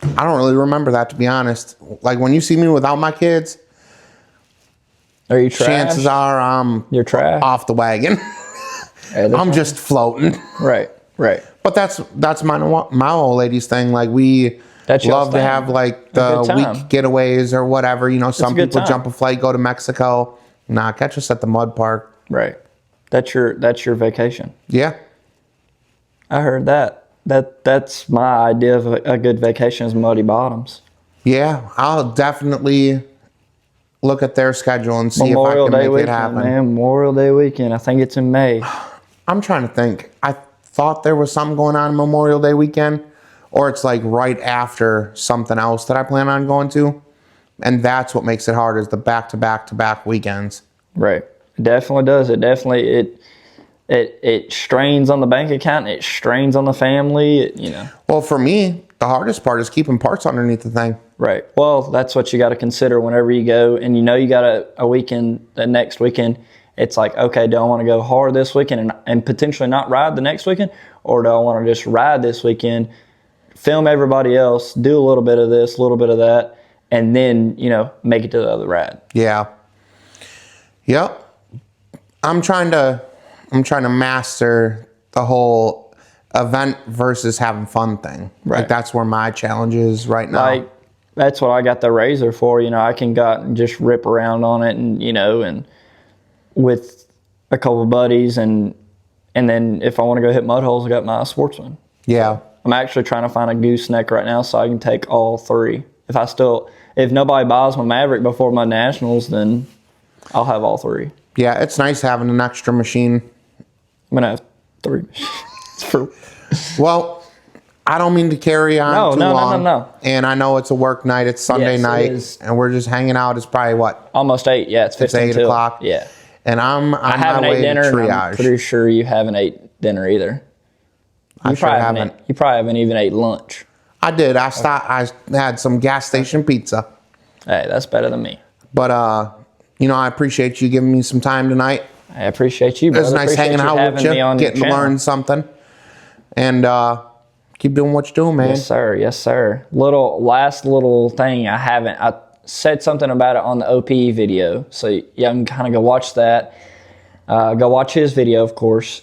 don't really remember that, to be honest. Like when you see me without my kids, Are you trash? chances are I'm You're trash. off the wagon. Yeah, that's I'm just floating. right. But that's my old lady's thing. Like we That's your love to thing. have like A the good week time. getaways or whatever. You know, some a good people time. jump a flight, go to Mexico. Nah, catch us at the mud park. Right. That's your vacation. Yeah. I heard that. That's my idea of a good vacation is Muddy Bottoms. Yeah, I'll definitely look at their schedule and see Memorial if I Day can make it weekend, happen. man. Memorial Day weekend. I think it's in May. I'm trying to think. I thought there was something going on Memorial Day weekend, or it's like right after something else that I plan on going to. And that's what makes it hard is the back-to-back-to-back weekends. Right. It definitely does. It definitely it strains on the bank account. It strains on the family. You know. Well, for me, the hardest part is keeping parts underneath the thing. Right. Well, that's what you got to consider whenever you go, and you know you got a weekend. The next weekend, it's like, okay, do I want to go hard this weekend and potentially not ride the next weekend, or do I want to just ride this weekend, film everybody else, do a little bit of this, a little bit of that, and then make it to the other ride. Yeah. Yep. I'm trying to master the whole event versus having fun thing. Right. Like that's where my challenge is right now. Like that's what I got the Razor for. I can go out and just rip around on it, and and with a couple of buddies, and then if I want to go hit mud holes, I got my Sportsman. Yeah. I'm actually trying to find a gooseneck right now so I can take all three. If nobody buys my Maverick before my Nationals, then I'll have all three. Yeah, it's nice having an extra machine. I'm gonna have three. Well, I don't mean to carry on too long. No. And I know it's a work night. It's Sunday Yes, it night, is. and we're just hanging out. It's probably what? Almost 8. Yeah, it's 15 8 till. o'clock. Yeah. And I'm on I my haven't ate way to dinner. And I'm triage. pretty sure you haven't ate dinner either. I sure probably haven't. You probably haven't even ate lunch. I did. I had some gas station pizza. Hey, that's better than me. But I appreciate you giving me some time tonight. I appreciate you, It brother. was nice Appreciate hanging out having with you, me on your getting to channel. learn something. And keep doing what you're doing, man. Yes, sir. Yes, sir. Last little thing I said something about it on the OPE video. So you can kind of go watch that. Go watch his video, of course.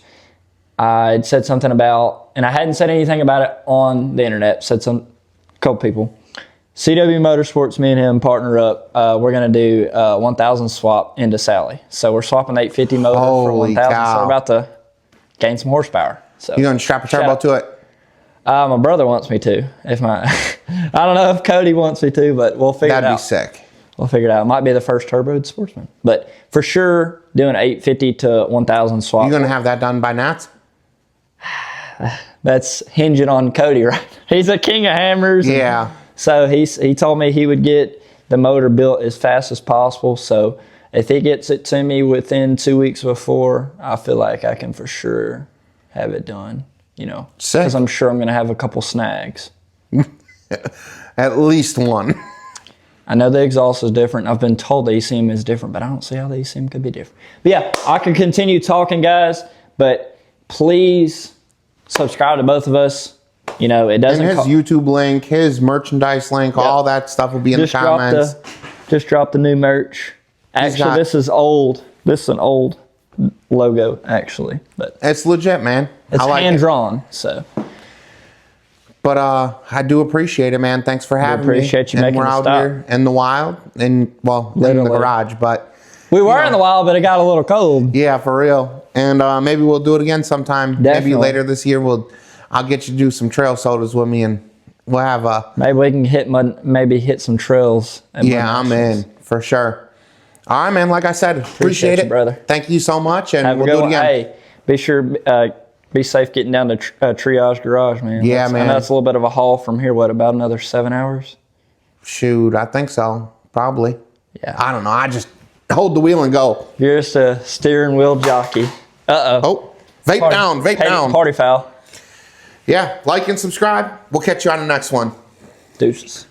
I said something about, and I hadn't said anything about it on the internet. Said a couple people. CW Motorsports, me and him partner up. We're going to do 1000 swap into Sally. So we're swapping the 850 motor for Holy 1000. So cow. we're about to gain some horsepower. So You gonna strap a turbo to it? my brother wants me to. I don't know if Cody wants me to, but we'll figure it That'd out. be sick. We'll figure it out. It might be the first turboed Sportsman, but for sure, doing 850 to 1000 swap. You gonna have that done by Nats? That's hinging on Cody, right? He's a king of hammers. Yeah. So he told me he would get the motor built as fast as possible. So if he gets it to me within 2 weeks before, I feel like I can for sure have it done. Sick. Because I'm sure I'm going to have a couple snags. At least one. I know the exhaust is different. I've been told the ECM is different, but I don't see how the ECM could be different. But yeah, I could continue talking, guys, but please subscribe to both of us. It And doesn't his YouTube link, his merchandise link, all that stuff will be in the comments. Just dropped the new merch. Actually, this is old. This is an old logo, actually, but It's legit, man. it's I like hand it. drawn. So But I do appreciate it, man. Thanks for having me. appreciate you and making we're us out stop. here in the wild, in the Literally. garage. But we were in the wild, but it got a little cold. yeah, for real. And maybe we'll do it again sometime. Definitely. Maybe later this year. I'll get you to do some trail sodas with me, and we'll have a. Maybe we can hit some trails. at Yeah, Mud I'm Nationals. in for sure. All right, man. Like I said, appreciate you, it, brother. Thank you so much, and Have a we'll good do it one. again. Hey, be sure be safe getting down to Triage Garage, man. Yeah, I man. know it's a little bit of a haul from here. What, about another 7 hours? Shoot, I think so. Probably. Yeah. I don't know. I just hold the wheel and go. You're just a steering wheel jockey. Uh-oh. Oh, vape down, vape down. Party foul. Yeah, like and subscribe. We'll catch you on the next one. Deuces.